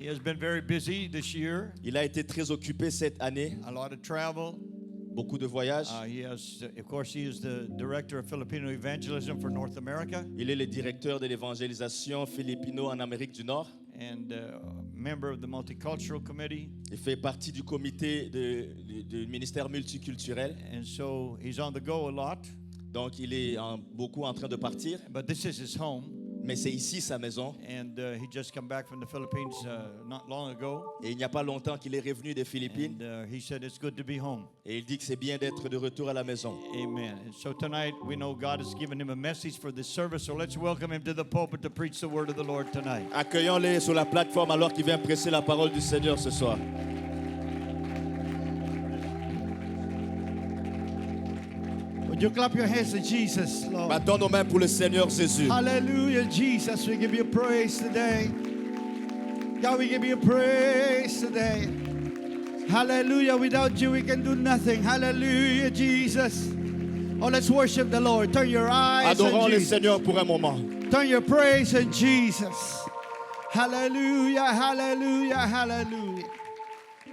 He has been very busy this year. Il a été très occupé cette année, A lot of travel. beaucoup de voyages. Of course, he is the director of Filipino evangelism for North America Il est le directeur de l'évangélisation philippino en Amérique du Nord. and member of the Multicultural Committee. Il fait partie du comité du ministère multiculturel. And so he's on the go a lot. Donc, il est beaucoup en train de partir. But this is his home. Mais c'est ici sa maison. And he just come back from the Philippines not long ago. Et il n'y a pas longtemps qu'il est revenu des Philippines. And he said it's good to be home. Et il dit que c'est bien d'être de retour à la maison. Amen. And so tonight we know God has given him a message for this service. So let's welcome him to the pulpit to preach the word of the Lord tonight. Accueillons-les sur la plateforme alors qu'il vient presser la parole du Seigneur ce soir. Would you clap your hands to Jesus, Lord? Battons nos mains pour le Seigneur Jésus. Hallelujah, Jesus. We give you praise today. God, we give you praise today. Hallelujah. Without you, we can do nothing. Hallelujah, Jesus. Oh, let's worship the Lord. Turn your eyes Adorons on le Jesus. Seigneur pour un moment. Turn your praise on Jesus. Hallelujah, hallelujah, hallelujah.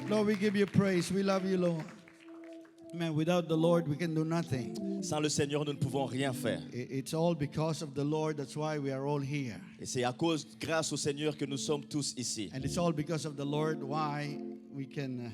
Lord, we give you praise. We love you, Lord. Man, without the Lord, we can do nothing. Sans le Seigneur, nous ne pouvons rien faire. It's all because of the Lord. That's why we are all here. Et c'est à cause, grâce au Seigneur, que nous sommes tous ici. And it's all because of the Lord why we can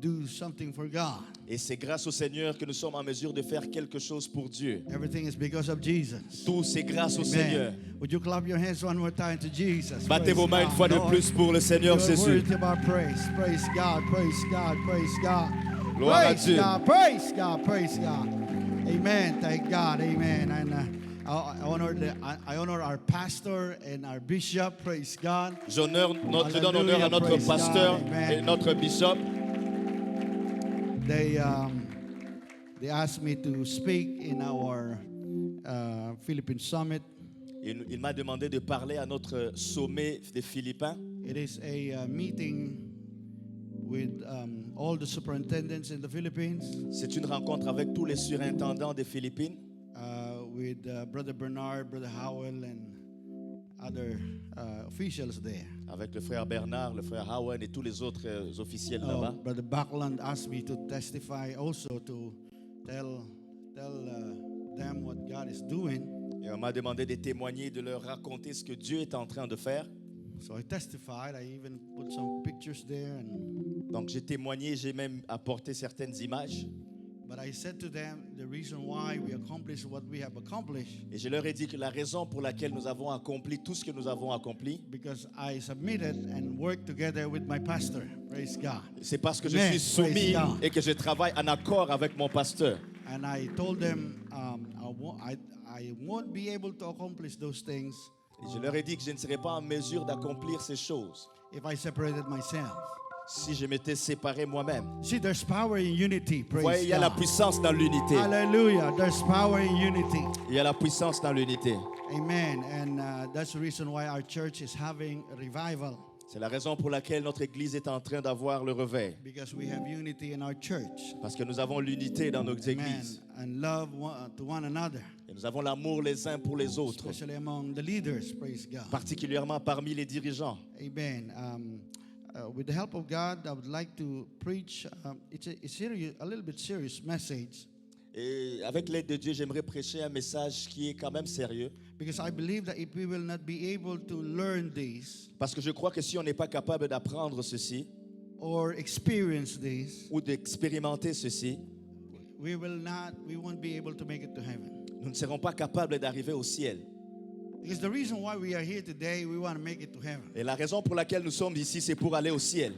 do something for God. Et c'est grâce au Seigneur que nous sommes en mesure de faire quelque chose pour Dieu. Everything is because of Jesus. Tout, c'est grâce au Seigneur. Amen. Would you clap your hands one more time to Jesus? Battez Praise vos mains une God. fois de Lord, plus pour le Seigneur you are Jésus. worthy of our praise. Praise God, praise God, praise God. Gloire à Praise Dieu. God, praise God, praise God. Amen. Thank God. Amen. And I honor our pastor and our bishop. Praise God. Je donne honneur à Hallelujah, notre praise pasteur God, amen. et notre bishop. They asked me to speak in our Philippine summit. Il m'a demandé de parler à notre sommet des Philippins. It is a meeting with all the superintendents in the Philippines, C'est une rencontre avec tous les surintendants des Philippines, with Brother Bernard, Brother Howell, and other officials there. avec le frère Bernard, le frère Howen et tous les autres officiels là-bas. Brother Backlund asked me to testify also to tell them what God is doing. Et on m'a demandé de témoigner, de leur raconter ce que Dieu est en train de faire. So I testified. I even put some pictures there, Donc j'ai témoigné, j'ai même apporté certaines images. but I said to them the reason why we accomplished what we have accomplished Et je leur ai dit que la raison pour laquelle nous avons accompli tout ce que nous avons accompli, because I submitted and worked together with my pastor. Praise God. c'est parce que je Amen. suis soumis Praise God. et que je travaille en accord avec mon pasteur. And I told them I won't be able to accomplish those things Et je leur ai dit que je ne serais pas en mesure d'accomplir ces choses if I separated myself. si je m'étais séparé moi-même. See, there's power in unity. Vous Praise voyez, il y a la God. puissance dans l'unité. Hallelujah. There's power in unity. Il y a la puissance dans l'unité. Amen. And that's the reason why our church is having a revival, C'est la raison pour laquelle notre Église est en train d'avoir le réveil. because we have unity in our church. Parce que nous avons l'unité dans nos Amen. églises. And love to one another, Et nous avons l'amour les uns pour les autres, especially among the leaders. Praise God. particulièrement parmi les dirigeants. Amen. With the help of God, I would like to preach. It's a little bit serious message, Et avec l'aide de Dieu, j'aimerais prêcher un message qui est quand même sérieux. because I believe that if we will not be able to learn this Parce que je crois que si on n'est pas capable d'apprendre ceci or experience this, ou d'expérimenter ceci, we won't be able to make it to heaven. nous ne serons pas capables d'arriver au ciel. Because the reason why we are here today, we want to make it to heaven. Et la raison pour laquelle nous sommes ici, c'est pour aller au ciel.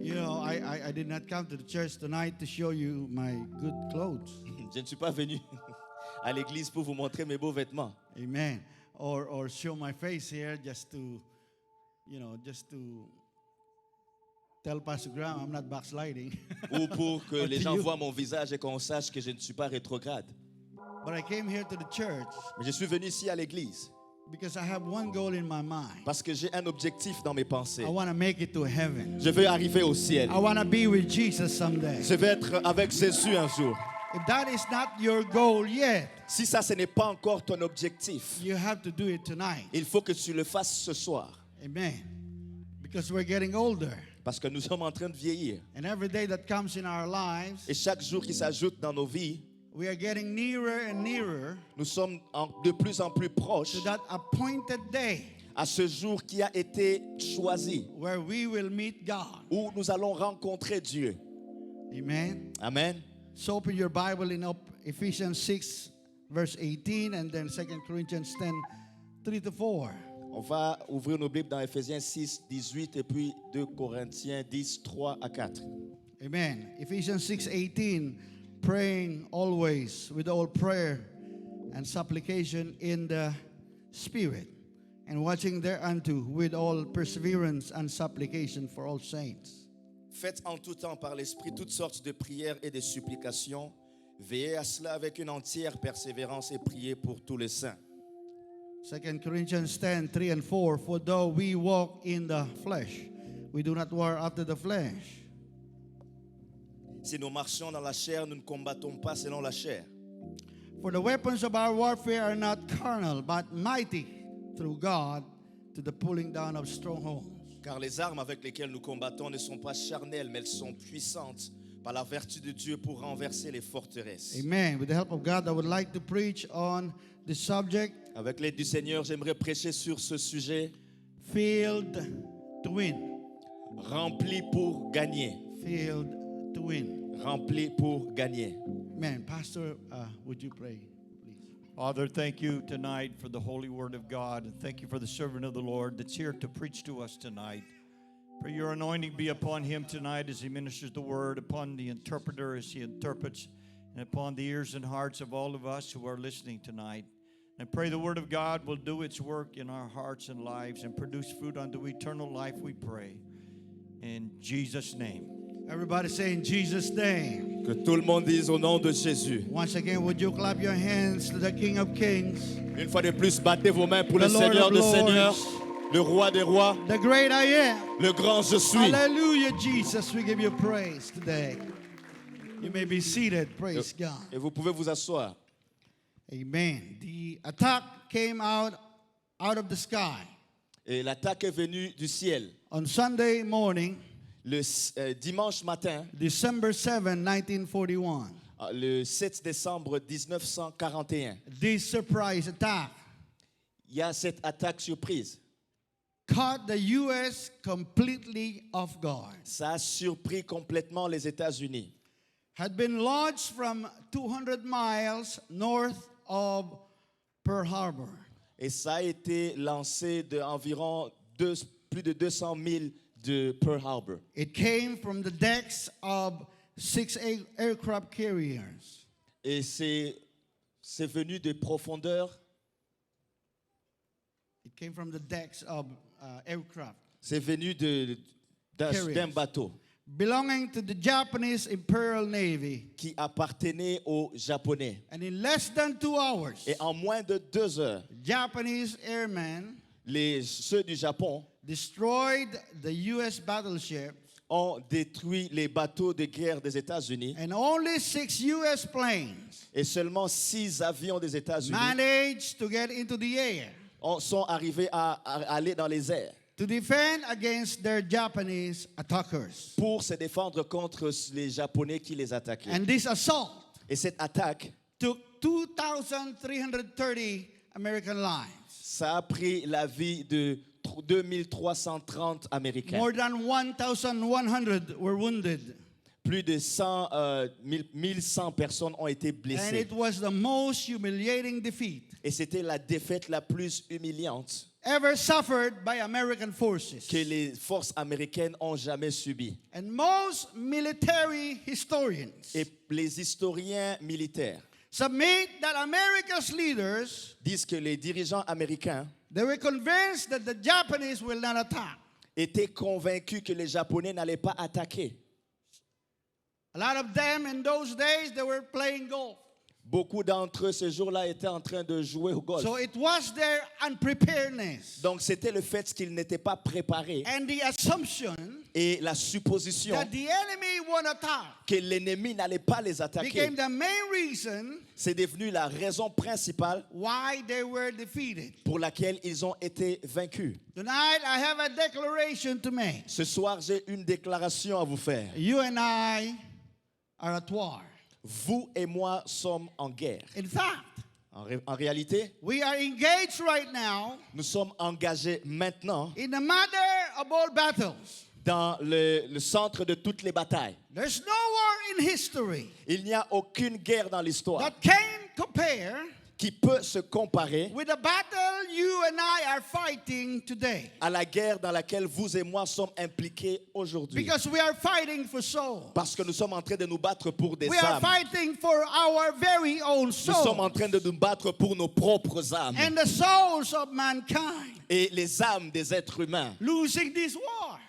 You know, I did not come to the church tonight to show you my good clothes. Je ne suis pas venu à l'église pour vous montrer mes beaux vêtements. Amen. Or show my face here just to tell Pastor Graham I'm not backsliding. Ou pour que Or les to gens you. voient mon visage et qu'on sache que je ne suis pas rétrograde. But I came here to the church Mais je suis venu ici à l'église because I have one goal in my mind. parce que j'ai un objectif dans mes pensées. I want to make it to heaven. Je veux arriver au ciel. I want to be with Jesus someday. Je veux être avec Jésus un jour. If that is not your goal yet, Si ça, ce n'est pas encore ton objectif, you have to do it tonight. il faut que tu le fasses ce soir. Amen. because we're getting older. Parce que nous sommes en train de vieillir. And every day that comes in our lives, Et chaque jour qui s'ajoute dans nos vies, we are getting nearer and nearer nous sommes de plus en plus proches to that appointed day à ce jour qui a été choisi, where we will meet God. où nous allons rencontrer Dieu. Amen. Amen. So open your Bible in Ephesians 6, verse 18, and then 2 Corinthians 10, 3-4. On va ouvrir nos Bibles dans Ephésiens 6, 18 et puis 2 Corinthiens 10, 3 à 4. Amen. Ephesians 6, 18, praying always with all prayer and supplication in the Spirit, and watching thereunto with all perseverance and supplication for all saints. Faites en tout temps par l'Esprit toutes sortes de prières et de supplications. Veillez à cela avec une entière persévérance et priez pour tous les saints. 2 Corinthians 10, 3-4, for though we walk in the flesh, we do not war after the flesh. Si nous marchons dans la chair, nous ne combattons pas selon la chair. For the weapons of our warfare are not carnal, but mighty through God to the pulling down of strongholds. Car les armes avec lesquelles nous combattons ne sont pas charnelles, mais elles sont puissantes par la vertu de Dieu pour renverser les forteresses. Amen. With the help of God, I would like to preach on the subject, Avec l'aide du Seigneur, j'aimerais prêcher sur ce sujet, Field to Win. rempli pour gagner. Field to Win. Rempli pour gagner. Amen. Pastor, would you pray, please? Father, thank you tonight for the holy word of God, and thank you for the servant of the Lord that's here to preach to us tonight. Pray your anointing be upon him tonight as he ministers the word, upon the interpreter as he interprets, and upon the ears and hearts of all of us who are listening tonight. And pray the word of God will do its work in our hearts and lives and produce fruit unto eternal life, we pray. In Jesus' name. Everybody say in Jesus' name. Que tout le monde dise au nom de Jésus. Once again, would you clap your hands to the King of Kings, Une fois de plus, battez vos mains pour The le Lord Seigneur of de Lords. Seigneurs, le Roi des Rois, the great I am. le grand je suis. Hallelujah, Jesus. We give you praise today. You may be seated. Praise God. Et vous pouvez vous asseoir. Amen. The attack came out of the sky Et l'attaque est venue du ciel. on Sunday morning, Le dimanche matin, December 7, 1941. le 7 décembre 1941, This surprise attack il y a cette attaque surprise. caught the U.S. completely off guard. Ça a surpris complètement les États-Unis. Had been launched from 200 miles north of Pearl Harbor. Et ça a été lancé d'environ plus de 200 000 de Pearl Harbor. It came from the decks of 6 aircraft carriers. Et c'est venu de profondeur. It came from the decks of aircraft C'est venu d'un Carriers. bateau belonging to the Japanese Imperial Navy. qui appartenait aux Japonais. And in less than 2 hours, Et en moins de 2 heures, Japanese airmen ceux du Japon destroyed the U.S. battleship, ont détruit les bateaux de guerre des États-Unis. and only 6 U.S. planes Et seulement 6 avions des États-Unis managed to get into the air sont arrivés à aller dans les airs to defend against their Japanese attackers. pour se défendre contre les Japonais qui les attaquaient. And this assault Et cette attaque, took 2,330 American lives. ça a pris la vie de 2330 Américains. More than 1,100 were wounded. Plus de 1100 personnes ont été And blessées. it was the most humiliating defeat Et c'était la défaite la plus humiliante ever suffered by American forces. que les forces américaines ont jamais subie. And most military historians Et les historiens militaires submit that America's leaders, disent que les dirigeants américains they were convinced that the Japanese will not attack. étaient convaincus que les Japonais n'allaient pas attaquer. A lot of them in those days, they were playing golf. Beaucoup d'entre eux ce jour-là étaient en train de jouer au golf. So it was their unpreparedness Donc c'était le fait qu'ils n'étaient pas préparés and the assumption Et la supposition that the enemy won't attack que l'ennemi n'allait pas les attaquer, became the main reason c'est devenu la raison principale why they were defeated. pour laquelle ils ont été vaincus. Tonight, I have a declaration to make. Ce soir, j'ai une déclaration à vous faire. You and I are at war. Vous et moi sommes en guerre. In fact, En réalité, we are engaged right now nous sommes engagés maintenant in the mother of all battles. dans le centre de toutes les batailles. There's no war in history Il n'y a aucune guerre dans l'histoire that can compare qui peut se comparer with the battle you and I are fighting today. à la guerre dans laquelle vous et moi sommes impliqués aujourd'hui. Because we are fighting for souls. Parce que nous sommes en train de nous battre pour des We are âmes. fighting for our very own Nous sommes en souls train de nous battre pour nos propres âmes and the souls of mankind. et les âmes des êtres humains. Losing this war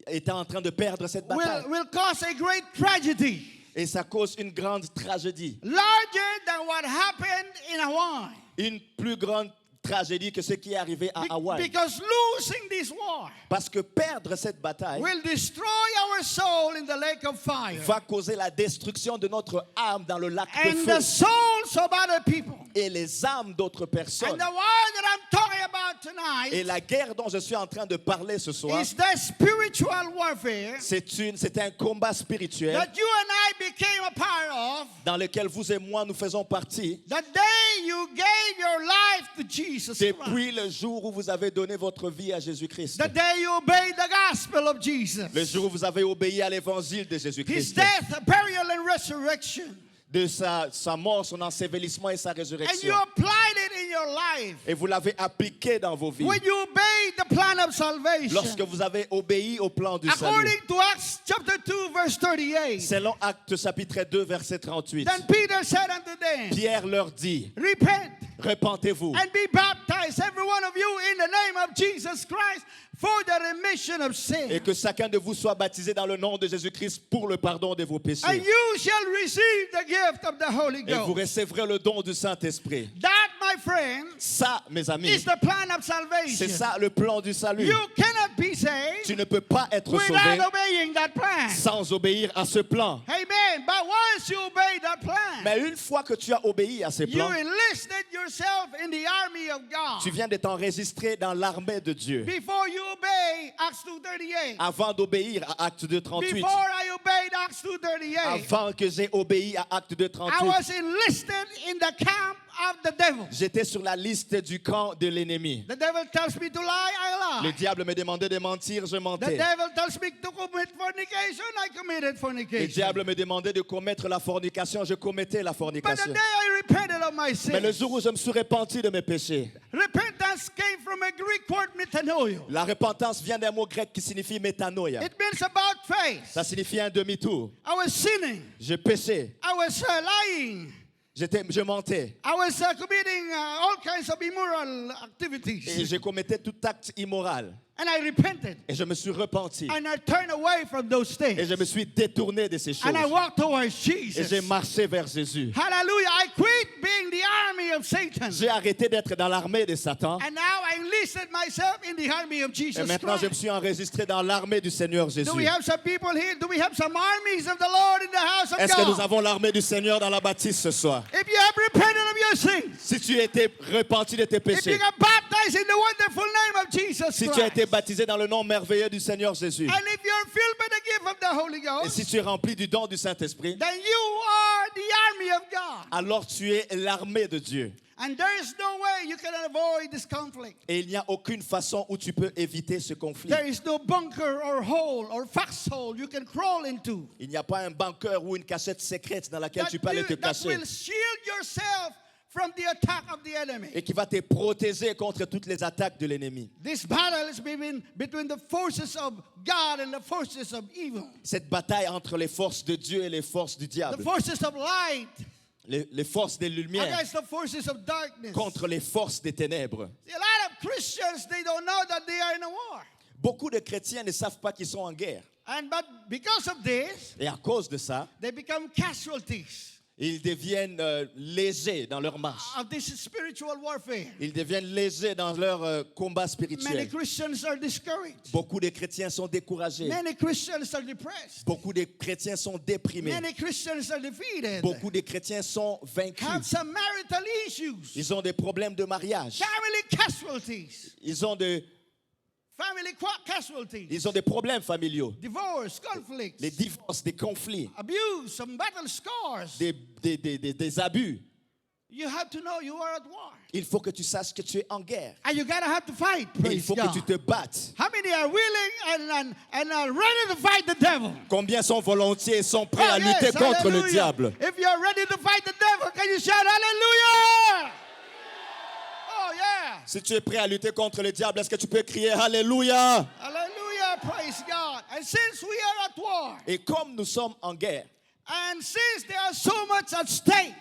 Étant en train de perdre cette bataille. will cause a great tragedy, Et ça cause une grande tragédie. larger than what happened in Hawaii. Une plus grande tragédie que ce qui est arrivé à Hawaï. Because losing this war Parce que perdre cette bataille will destroy our soul in the lake of fire. va causer la destruction de notre âme dans le lac de And feu the souls of other people. et les âmes d'autres And personnes. the war that I'm talking about Et tonight la guerre dont je suis en train de parler ce soir, is the spiritual warfare c'est un combat spirituel that you and I became a part of dans lequel vous et moi nous faisons partie the day you gave your life to Jesus Christ. depuis le jour où vous avez donné votre vie à Jésus-Christ. The day you obeyed the gospel of Jesus. Le jour où vous avez obéi à l'évangile de His Jésus-Christ. death, burial, and resurrection. De sa mort, son ensevelissement et sa And you résurrection. applied it in your life. Et vous l'avez appliqué dans vos vies. When you obeyed the plan of salvation. Lorsque vous avez obéi au plan du salut. According to Acts chapter 2, verse 38. Selon Actes chapitre 2, verset 38. Then Peter said unto them, Pierre leur dit, repent repentez-vous and be baptized, every one of you, in the name of Jesus Christ for the remission of sin. et que chacun de vous soit baptisé dans le nom de Jésus-Christ pour le pardon de vos And péchés. you shall receive the gift of the Holy Et vous Ghost. recevrez le don du Saint-Esprit. That, my friend, Ça, mes amis, is the plan of c'est salvation. ça le plan du salut. You cannot be saved Tu ne peux pas être sauvé without obeying that plan. sans obéir à ce plan. Amen. But once you obey that plan, Mais une fois que tu as obéi à ces you plans, enlisted yourself in the army of tu God. viens de t'enregistrer dans l'armée de Dieu. Before you obey Acts 2:38. Avant d'obéir à Acte 2:38, Before I obeyed Acts 2:38. avant que j'ai obéi à Acte I 2:38, was enlisted in the camp of the devil. j'étais sur la liste du camp de l'ennemi. The devil tells me to lie, I Le lie. diable me demandait de mentir, je The mentais. devil tells me to commit fornication, I committed Le fornication. diable me demandait de commettre la fornication, je commettais la But the fornication. day I repented of my Mais le sins, jour où je me suis repenti de mes péchés, repentance came from a Greek word metanoia. la repentance vient d'un mot grec qui signifie métanoïa. It means about face. Ça signifie un demi-tour. I was sinning. Je péchais, I was lying. je mentais I was committing all kinds of immoral et activities. je commettais tout acte immoral. And I repented. Et je me suis repenti And I turned away from those et things. je me suis détourné de ces choses. And I walked towards Et j'ai Jesus. marché vers Jésus. Hallelujah. I quit being the army of Satan. J'ai arrêté d'être dans l'armée de Satan. And now I enlisted myself in the army of Et Jesus maintenant, je me Christ. suis enregistré dans l'armée du Seigneur Jésus. Do we have some people here? Do we have some armies of the Lord in the house of Est-ce que nous God? avons l'armée du Seigneur dans la bâtisse ce soir? If you have repented of your sins, Si tu étais repenti de tes if you péchés, got baptized in the wonderful name of Jesus si tu as été Christ, baptisé dans le nom merveilleux du Seigneur Jésus, and if you're filled by the gift of the Holy et si Ghost, tu es rempli du don du Saint-Esprit, then you are the army of God. alors tu es l'armée de Dieu. And there is no way you can avoid this conflict. Et il n'y a aucune façon où tu peux éviter ce conflit. There is no bunker or hole or foxhole you can crawl into Il n'y a pas un bunker ou une cachette secrète dans laquelle tu peux aller te that cacher will shield yourself from the attack of the enemy. et qui va te protéger contre toutes les attaques de l'ennemi. This battle is between the forces of God and the forces of evil. Cette bataille entre les forces de Dieu et les forces du The diable, forces of light les forces des lumières against the forces of darkness. contre les forces des ténèbres. See, a lot of Christians, they don't know that they are in a war. Beaucoup de chrétiens ne savent pas qu'ils sont en guerre. But because of this, Et à cause de ça, they become casualties. Ils deviennent légers dans leur marche. of this spiritual warfare. Ils deviennent légers dans leur combat Many spirituel. Christians are discouraged. Beaucoup de chrétiens sont découragés. Many Christians are depressed. Beaucoup de chrétiens sont déprimés. Many Christians are defeated. Beaucoup de chrétiens sont Have vaincus. some marital issues. Ils ont des problèmes de mariage. Family casualties. Ils ont des Casualties. problèmes familiaux. Divorce, conflicts. Les divorces, des conflits, Abuse, some battle scars. des abus. You have to know you are at war. Il faut que tu saches que tu es en guerre. And you gotta have to fight. Et il Praise faut que God. tu te battes. How many are willing and are ready to fight the devil? Combien sont volontiers et sont prêts à Oh, lutter yes, contre le hallelujah. diable? If you're ready to fight the devil, can you shout hallelujah? Oh yeah. Si tu es prêt à lutter contre le diable, est-ce que tu peux crier Alléluia? Hallelujah, praise God. And since we are at war, Et comme nous sommes en guerre, and since there are so much at stake,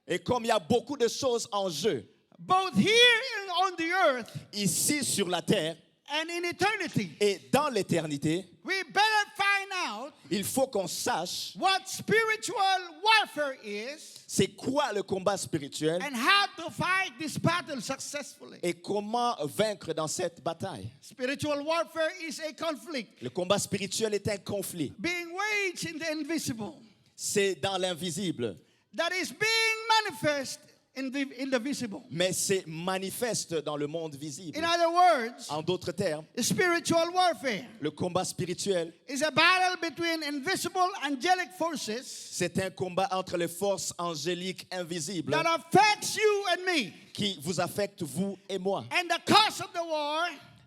et comme il y a beaucoup de choses en jeu, both here and on the earth ici sur la terre and in eternity, et dans l'éternité, we better find out il faut qu'on sache what spiritual warfare is c'est quoi le combat spirituel and how to fight this battle successfully. et comment vaincre dans cette bataille. Spiritual warfare is a conflict Le combat spirituel est un conflit. being waged in the invisible C'est dans l'invisible, that is being manifest in the visible. mais c'est manifeste dans le monde visible. In other words, En d'autres termes, spiritual warfare le combat spirituel, is a battle between invisible angelic forces c'est un combat entre les forces angéliques invisibles that affects you and me. qui vous affectent, vous et moi. And the cause of the war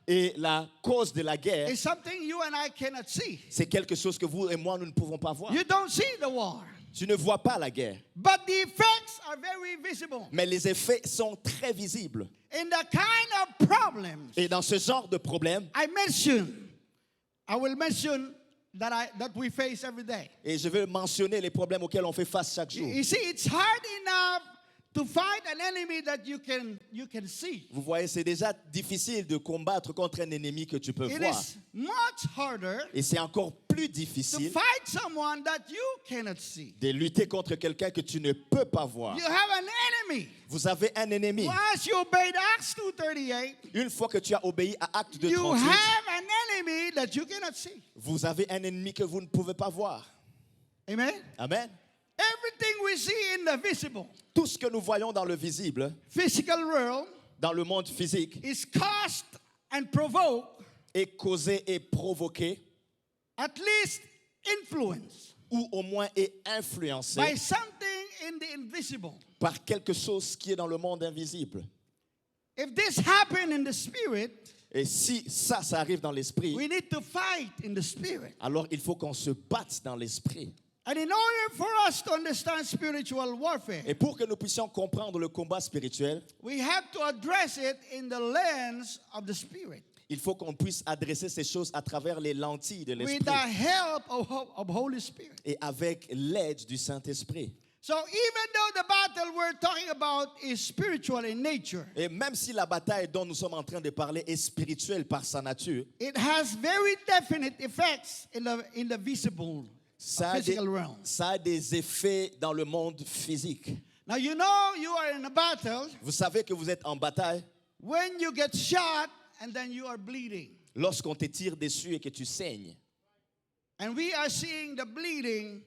Et la cause de la guerre, is something you and I cannot see. c'est quelque chose que vous et moi, nous ne pouvons pas voir. You don't see the war, Tu ne vois pas la guerre, but the effects are very visible. mais les effets sont très visibles. In the kind of problems Et dans ce genre de problème, I will mention that we face every day. et je veux mentionner les problèmes auxquels on fait face chaque jour. You see, it's hard enough to fight an enemy that you can see. Vous voyez, c'est déjà difficile de combattre contre un ennemi que tu peux It voir. is much harder Et c'est encore plus to difficile fight someone that you cannot see. de lutter contre quelqu'un que tu ne peux pas voir. You have an enemy. Vous avez un ennemi. Once you obeyed Acts 2:38, Une fois que tu as obéi à Acte you 2:38, have an enemy that you cannot see. vous avez un ennemi que vous ne pouvez pas voir. Amen. Amen. Everything we see in the visible, Tout ce que nous voyons dans le visible, physical world, dans le monde physique, is caused and provoked, est causé et provoqué, at least influenced, ou au moins est influencé by something in the invisible. par quelque chose qui est dans le monde invisible. If this happened in the spirit, Et si ça arrive dans l'esprit, we need to fight in the spirit. alors il faut qu'on se batte dans l'esprit. And in order for us to understand spiritual warfare, Et pour que nous puissions comprendre le combat spirituel, we have to address it in the lens of the spirit, il faut qu'on puisse adresser ces choses à travers les lentilles de with l'esprit the help of Holy Spirit. et avec l'aide du Saint-Esprit. So even though the battle we're talking about is spiritual in nature, Et même si la bataille dont nous sommes en train de parler est spirituelle par sa nature, it has very definite effects in the visible ça a, des, physical realm. ça a des effets dans le monde physique. Now you know you are in a battle Vous savez que vous êtes en bataille when you get shot and then you are bleeding. lorsqu'on te tire dessus et que tu saignes. And we are seeing the bleeding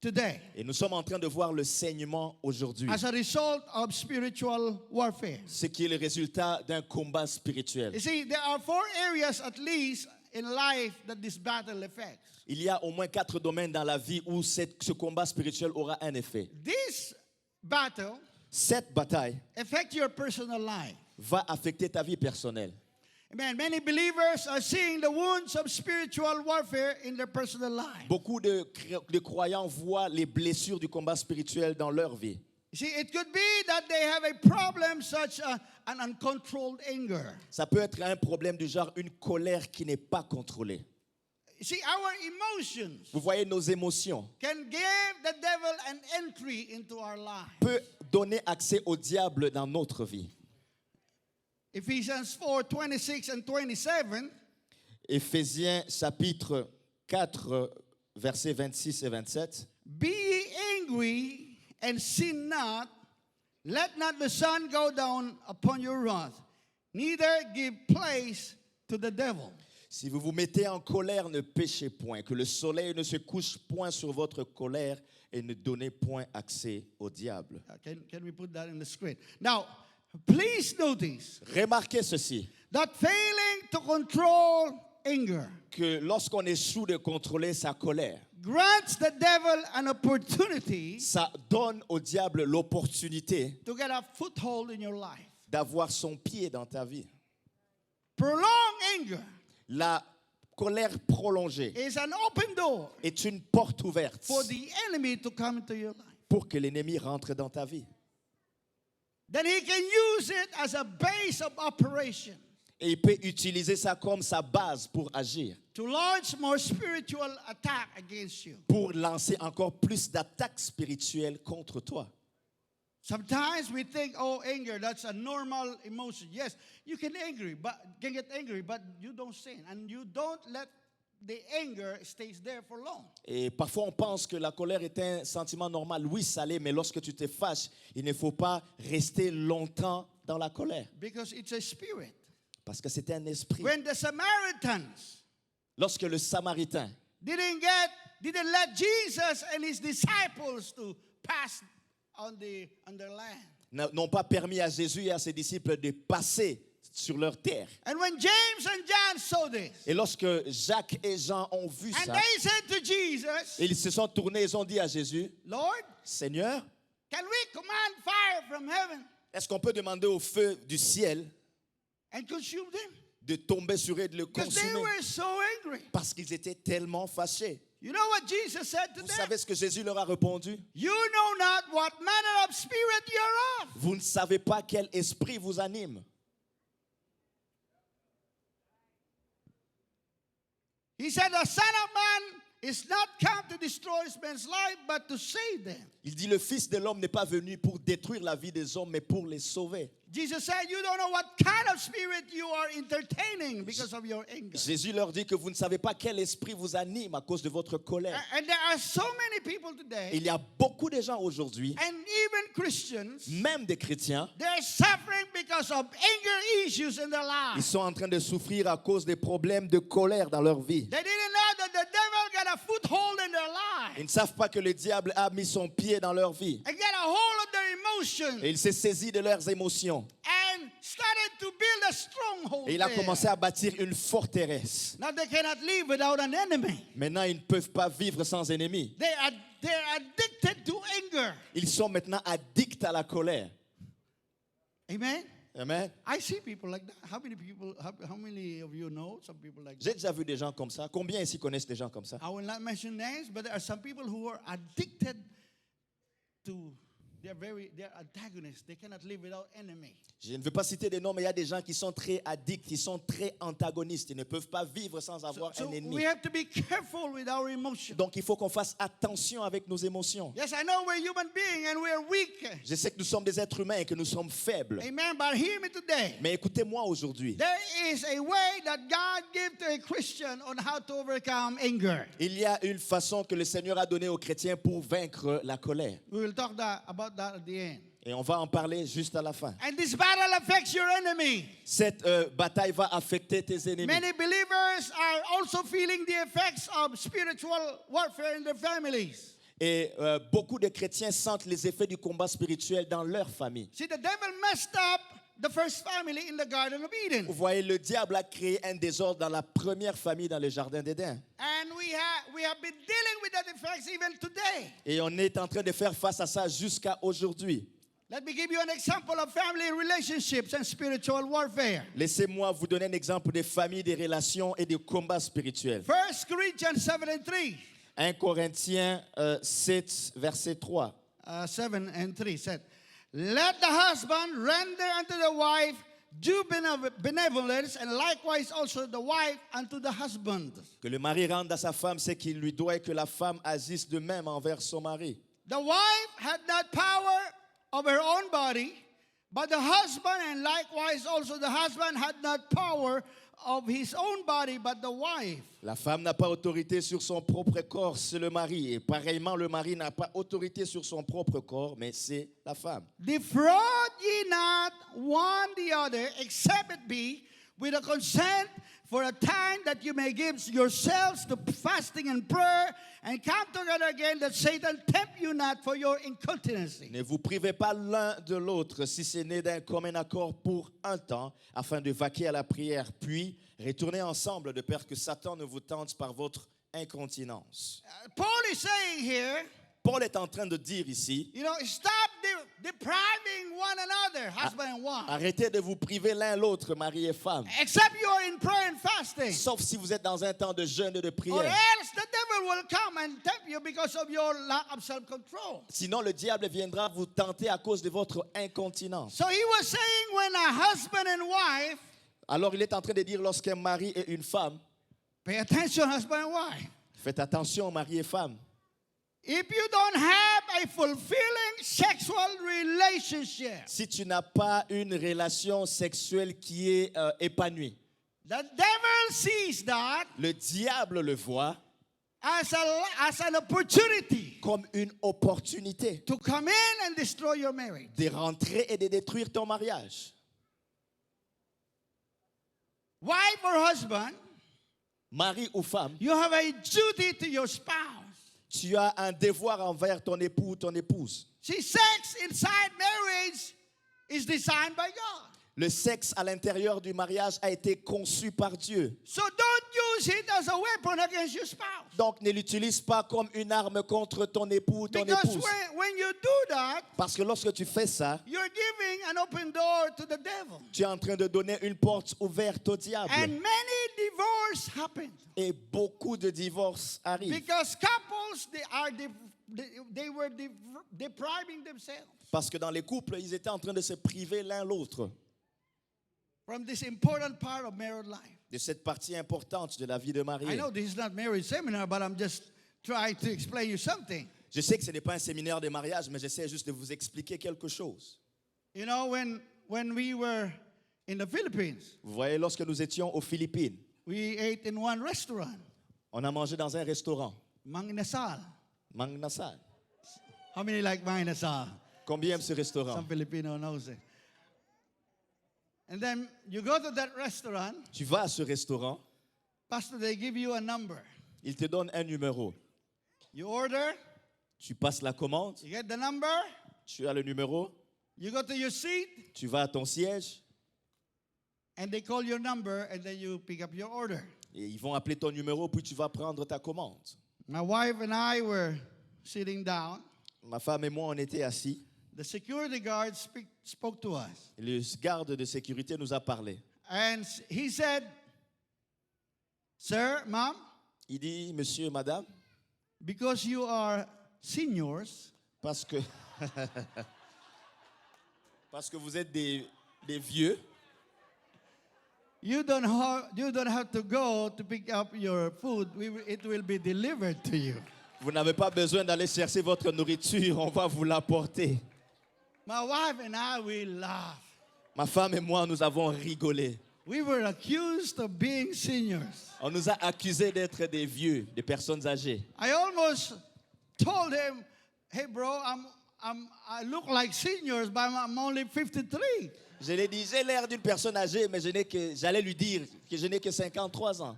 today Et nous sommes en train de voir le saignement aujourd'hui, as a result of spiritual warfare. ce qui est le résultat d'un combat spirituel. You see, there are 4 areas at least in life that this battle affects. Il y a au moins 4 domaines dans la vie où ce combat spirituel aura un effet. This battle Cette bataille affects your personal life. va affecter ta vie personnelle. Amen. Many believers are seeing the wounds of spiritual warfare in their personal life. Beaucoup de croyants voient les blessures du combat spirituel dans leur vie. You see, it could be that they have a problem such as an uncontrolled anger. Ça peut être un problème du genre une colère qui n'est pas contrôlée. You see, our emotions Vous voyez, nos émotions can give the devil an entry into our life. peuvent donner accès au diable dans notre vie. Ephesians 4:26 and 27. Éphésiens chapitre 4, versets 26 et 27. Be ye angry and sin not. Let not the sun go down upon your wrath, neither give place to the devil. Si vous vous mettez en colère, ne péchez point, que le soleil ne se couche point sur votre colère et ne donnez point accès au diable. Can we put that in the screen? Now, please notice Remarquez ceci, that failing to control anger que lorsqu'on échoue de contrôler sa colère, grants the devil an opportunity ça donne au diable l'opportunité to get a foothold in your life. d'avoir son pied dans ta vie. Prolonged anger La colère prolongée is an open door est une porte ouverte for the enemy to come into your life. pour que l'ennemi rentre dans ta vie. Then he can use it as a base of operation Et il peut utiliser ça comme sa base pour agir, to launch more spiritual attack against you. pour lancer encore plus d'attaques spirituelles contre toi. Sometimes we think, oh, anger, that's a normal emotion. Yes, you can get angry, but you don't sin. And you don't let the anger stays there for long. Et parfois on pense que la colère est un sentiment normal. Oui, ça l'est, mais lorsque tu te fâches, il ne faut pas rester longtemps dans la colère. Because it's a spirit. Parce que c'est un esprit. When the Samaritans Lorsque le Samaritain didn't let Jesus and his disciples to pass on their land. n'ont pas permis à Jésus et à ses disciples de passer sur leur terre. And when James and John saw this, Et lorsque Jacques et Jean ont vu and ça, they said to Jesus, ils se sont tournés, ils ont dit à Jésus, Lord, Seigneur, can we command fire from heaven est-ce qu'on peut demander au feu du ciel and consume them? de tomber sur eux et de le Because they consumer? were so angry. Parce qu'ils étaient tellement fâchés. You know what Jesus said to Vous them? savez ce que Jésus leur a répondu? You know not what manner of spirit you're of. Vous ne savez pas quel esprit vous anime. He said, the Son of Man is not come to destroy man's life, but to save them. Il dit, le Fils de l'homme n'est pas venu pour détruire la vie des hommes, mais pour les sauver. Jesus said, you don't know what kind of spirit you are entertaining because of your anger. Jésus leur dit que vous ne savez pas quel esprit vous anime à cause de votre colère. And there are so many people today, Il y a beaucoup de gens aujourd'hui, and even Christians, même des chrétiens, they're suffering because of anger issues in their ils lives. sont en train de souffrir à cause des problèmes de colère dans leur vie. They didn't know that the devil got a foothold in their Ils lives ne savent pas que le diable a mis son pied dans leur vie. and get a hold of their emotions Et il s'est saisi de leurs émotions. and started to build a stronghold Et il a there. commencé à bâtir une forteresse. Now they cannot live without an enemy. Maintenant, ils ne peuvent pas vivre sans ennemi. They're addicted to anger. Ils sont maintenant addicts à la colère. Amen. Amen. I see people like that. How many of you know some people like that? J'ai déjà vu des gens comme ça. Combien ici connaissent des gens comme ça? I will not mention names, but there are some people who are addicted to. They're antagonists. They cannot live without enemy. Je ne veux pas citer des noms, mais il y a des gens qui sont très addicts, qui sont très antagonistes. Ils ne peuvent pas vivre sans avoir So un ennemi. we have to be careful with our emotions. Donc il faut qu'on fasse attention avec nos émotions. Yes, I know we're human beings and we're weak. Je sais que nous sommes des êtres humains et que nous sommes faibles. Amen. But hear me today. Mais écoutez-moi aujourd'hui. There is a way that God gave to a Christian on how to overcome anger. Il y a une façon que le Seigneur a donnée aux chrétiens pour vaincre la colère. We will talk about that at the end. Et on va en parler juste à la fin. And this battle affects your enemy. Cette bataille va affecter tes ennemis. Many believers are also feeling the effects of spiritual warfare in their families. Et beaucoup de chrétiens sentent les effets du combat spirituel dans leur famille. See, the devil messed up the first family in the Garden of Eden. Vous voyez, le diable a créé un désordre dans la première famille dans le jardin d'Éden. And we have been dealing with that effects even today. Et on est en train de faire face à ça jusqu'à aujourd'hui. Let me give you an example of family relationships and spiritual warfare. Laissez-moi vous donner un exemple des familles, des relations et des combats spirituels. 1 Corinthians 7:3. 1 Corinthiens 7, verset 3. 7:3 said, let the husband render unto the wife due benevolence, and likewise also the wife unto the husband. Que le mari rende à sa femme ce qu'il lui doit et que la femme agisse de même envers son mari. The wife had not power of her own body, but the husband, and likewise also the husband, had not power of his own body, but the wife. La femme n'a pas autorité sur son propre corps, c'est le mari. Et pareillement, le mari n'a pas autorité sur son propre corps, mais c'est la femme. Defraud ye not one the other, except it be with a consent for a time that you may give yourselves to fasting and prayer, and come together again, that Satan tempt you not for your incontinency. Ne vous privez pas l'un de l'autre, si ce n'est d'un commun accord pour un temps, afin de vaquer à la prière, puis retournez ensemble de peur que Satan ne vous tente par votre incontinence. Paul is saying here, Paul est en train de dire ici, stop depriving one another, husband and wife. arrêtez de vous priver l'un l'autre, mari et femme, Except you are in prayer and fasting. sauf si vous êtes dans un temps de jeûne et de Or prière. else the devil will come and tempt you because of your lack of self-control. Sinon, le diable viendra vous tenter à cause de votre incontinence. So he was saying when a husband and wife, Alors, il est en train de dire lorsqu'un mari et une femme, pay attention, husband and wife. faites attention, mari et femme. If you don't have a fulfilling sexual relationship, Si tu n'as pas une relation sexuelle qui est épanouie, the devil sees that le diable le voit as an opportunity comme une opportunité to come in and destroy your marriage. de rentrer et de détruire ton mariage. Wife or husband, Mari ou femme, you have a duty to your spouse. tu as un devoir envers ton époux ou ton épouse. See, sex inside marriage is designed by God. Le sexe à l'intérieur du mariage a été conçu par Dieu. So don't use it as a weapon against your spouse. Donc ne l'utilise pas comme une arme contre ton époux ou ton Because épouse. when you do that, Parce que lorsque tu fais ça, you're giving an open door to the devil. tu es en train de donner une porte ouverte au diable. And many divorces happen. Et beaucoup de divorces arrivent. Because couples, they were depriving themselves Parce que dans les couples, ils étaient en train de se priver l'un l'autre from this important part of married life. de cette partie importante de la vie de I marié. know this is not marriage seminar, but I'm just trying to explain you something. Je sais que ce n'est pas un séminaire de mariage, mais j'essaie juste de vous expliquer quelque chose. You know, when we were in the Philippines, Vous voyez, lorsque nous étions aux Philippines, we ate in one restaurant, on a mangé dans un restaurant, Mang Inasal. Mang Nasal. How many like Mang Inasal? Combien aiment ce restaurant? Some Filipino knows it. And then you go to that restaurant, Tu vas à ce restaurant, Pastor, they give you a number. ils te donnent un numéro. You order, Tu passes la commande, you get the number, tu as le numéro, you go to your seat, tu vas à ton siège and they call your number, and then you pick up your order. et ils vont appeler ton numéro, puis tu vas prendre ta commande. My wife and I were sitting down. Ma femme et moi, on était assis. The security guard spoke to us. Le garde de sécurité nous a parlé. And he said, Sir, Mom, Il dit, monsieur, madame, because you are seniors, parce que, parce que vous êtes des vieux, you don't have to go to pick up your food. It will be delivered to you. vous n'avez pas besoin d'aller chercher votre nourriture, on va vous l'apporter. My wife and I, we laughed. Ma femme et moi, nous avons rigolé. We were accused of being seniors. On nous a accusés d'être des vieux, des personnes âgées. I almost told him, hey, bro, I look like seniors, but I'm only 53. Je l'ai dit, j'ai l'air d'une personne âgée, mais j'allais lui dire que je n'ai que 53 ans.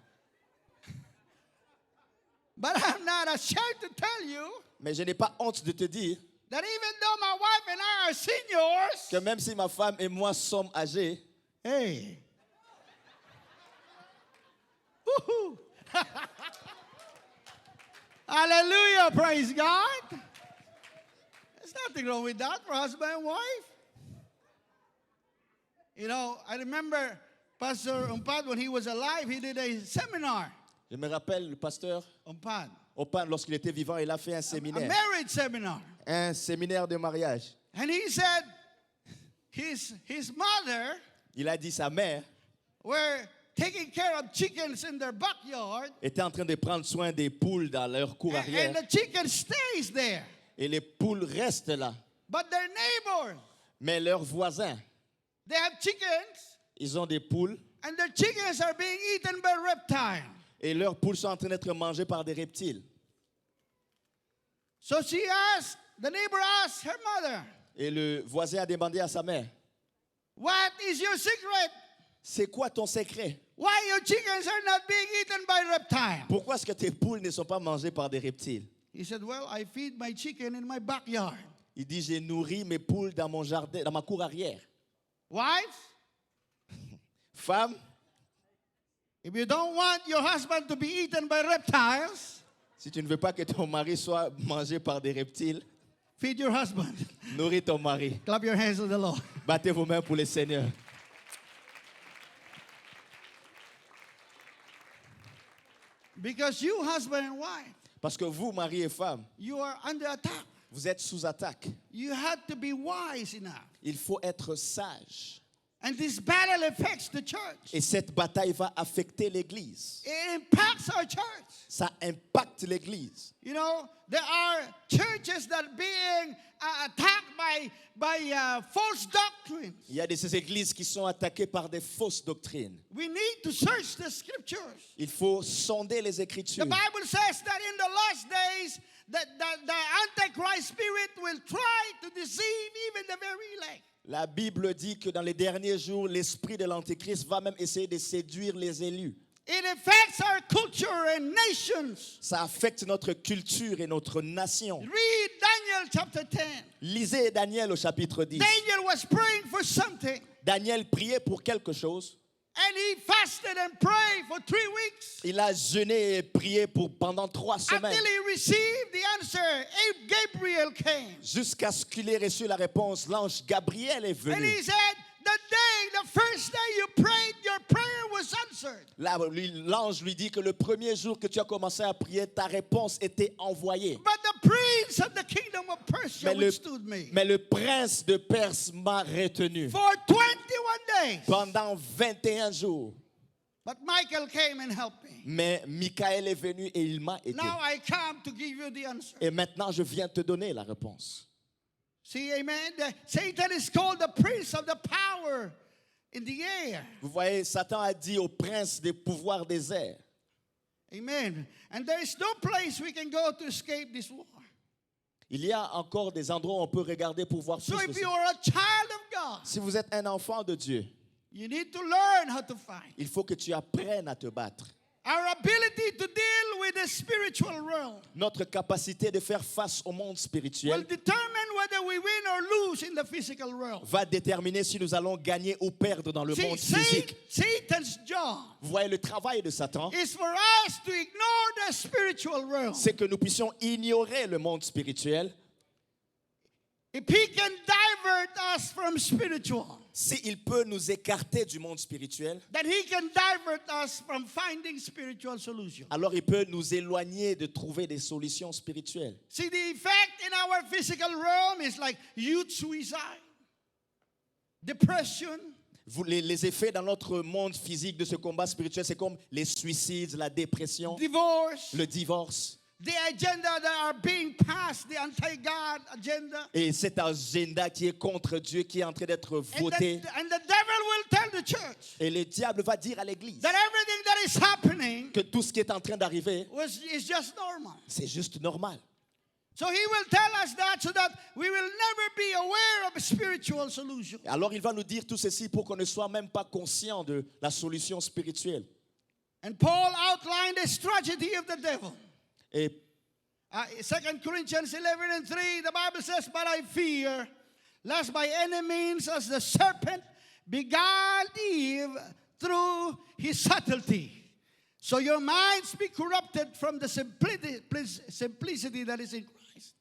But I'm not ashamed to tell you Mais je n'ai pas honte de te dire that even though my wife and I are seniors, que même si ma femme et moi sommes âgés, hey, woohoo. Hallelujah, praise God. There's nothing wrong with that for husband and wife. You know, I remember Pastor Umpad, when he was alive, he did a seminar. je me rappelle le pasteur Umpad, Opan, lorsqu'il était vivant, il a fait un a séminaire. marriage seminar. Un séminaire de mariage. And he said his mother Il a dit sa mère were taking care of chickens in their backyard, était en train de prendre soin des poules dans leur cour and arrière. the chicken stays there. Et les poules restent là. But their neighbors, Mais leurs voisins, they have chickens, ils ont des poules, And their chickens are being eaten by reptiles. Et leurs poules sont en train d'être mangées par des reptiles. So the neighbor asked her mother, Et le voisin a demandé à sa mère, what is your secret? c'est quoi ton secret? Why your chickens are not being eaten by reptiles? Pourquoi est-ce que tes poules ne sont pas mangées par des reptiles? He said, well, I feed my chicken in my backyard. Il dit, j'ai nourri mes poules dans mon jardin, dans ma cour arrière. Wives, Femme, if you don't want your husband to be eaten by reptiles, si tu ne veux pas que ton mari soit mangé par des reptiles, feed your husband. nourris ton mari. Clap your hands to the Lord. Battez vos mains pour le Seigneur. Because you, husband and wife, Parce que vous, mari et femme, you are under attack. vous êtes sous attaque. You had to be wise enough. Il faut être sage. And this battle affects the church. Et cette bataille va affecter l'Église. It impacts our church. Ça impacte l'Église. You know, there are churches that are being attacked by false doctrines. Il y a ces églises qui sont attaquées par des fausses doctrines. We need to search the scriptures. Il faut sonder les Écritures. The Bible says that in the last days, that the Antichrist spirit will try to deceive even the very elect. La Bible dit que dans les derniers jours, l'esprit de l'Antéchrist va même essayer de séduire les élus. It affects our culture and nations. Ça affecte notre culture et notre nation. Read Daniel chapter 10. Lisez Daniel au chapitre 10. Daniel was praying for something, Daniel priait pour quelque chose. and he fasted and prayed for 3 weeks Il a jeûné et prié pendant 3 semaines. until he received the answer. Gabriel came. Jusqu'à ce qu'il ait reçu la réponse, l'ange Gabriel est And venu. he said, the first day you prayed, your prayer was answered. Là, l'ange lui dit que le premier jour que tu as commencé à prier, ta réponse était envoyée. But the prince of the kingdom of Persia Mais withstood me. mais le prince de Perse m'a retenu For 21 days. pendant 21 jours. But Michael came and helped me. Mais Michael est venu et il m'a aidé. Now I come to give you the answer. Et maintenant, je viens te donner la réponse. See, amen. Satan is called the prince of the power in the air. Vous voyez, Satan a dit au prince des pouvoirs des airs. Amen. And there is no place we can go to escape this war. Il y a encore des endroits où on peut regarder pour voir So plus if de you ça. are a child of God, Si vous êtes un enfant de Dieu, you need to learn how to fight. il faut que tu apprennes à te battre. Our ability to deal with the spiritual realm Notre capacité de faire face au monde will spirituel determine whether we win or lose in the physical realm. va déterminer si nous allons gagner ou perdre dans le See, monde physique. Satan's job Vous voyez, le travail de Satan, is for us to ignore the spiritual realm. c'est que nous puissions ignorer le monde spirituel. If he can divert us from spiritual, S'il peut nous écarter du monde spirituel, then he can divert us from finding spiritual solutions. alors il peut nous éloigner de trouver des solutions spirituelles. See, the effect in our physical realm is like youth suicide, depression, Les effets dans notre monde physique de ce combat spirituel, c'est comme les suicides, la dépression, divorce, le divorce. the agenda that are being passed, the anti-God agenda. Et cet agenda qui est contre Dieu, qui est en train d'être voté. And the devil will tell the church Et le diable va dire à l'église that everything that is happening que tout ce qui est en train d'arriver, is just normal. c'est juste normal. So he will tell us that so that we will never be aware of a spiritual solution. Alors il va nous dire tout ceci pour qu'on ne soit même pas conscient de la solution spirituelle. And Paul outlined the strategy of the devil. Et 2 Corinthians 11:3, the Bible says, but I fear, lest by any means as the serpent beguiled Eve through his subtlety. So your minds be corrupted from the simplicity that is in Christ.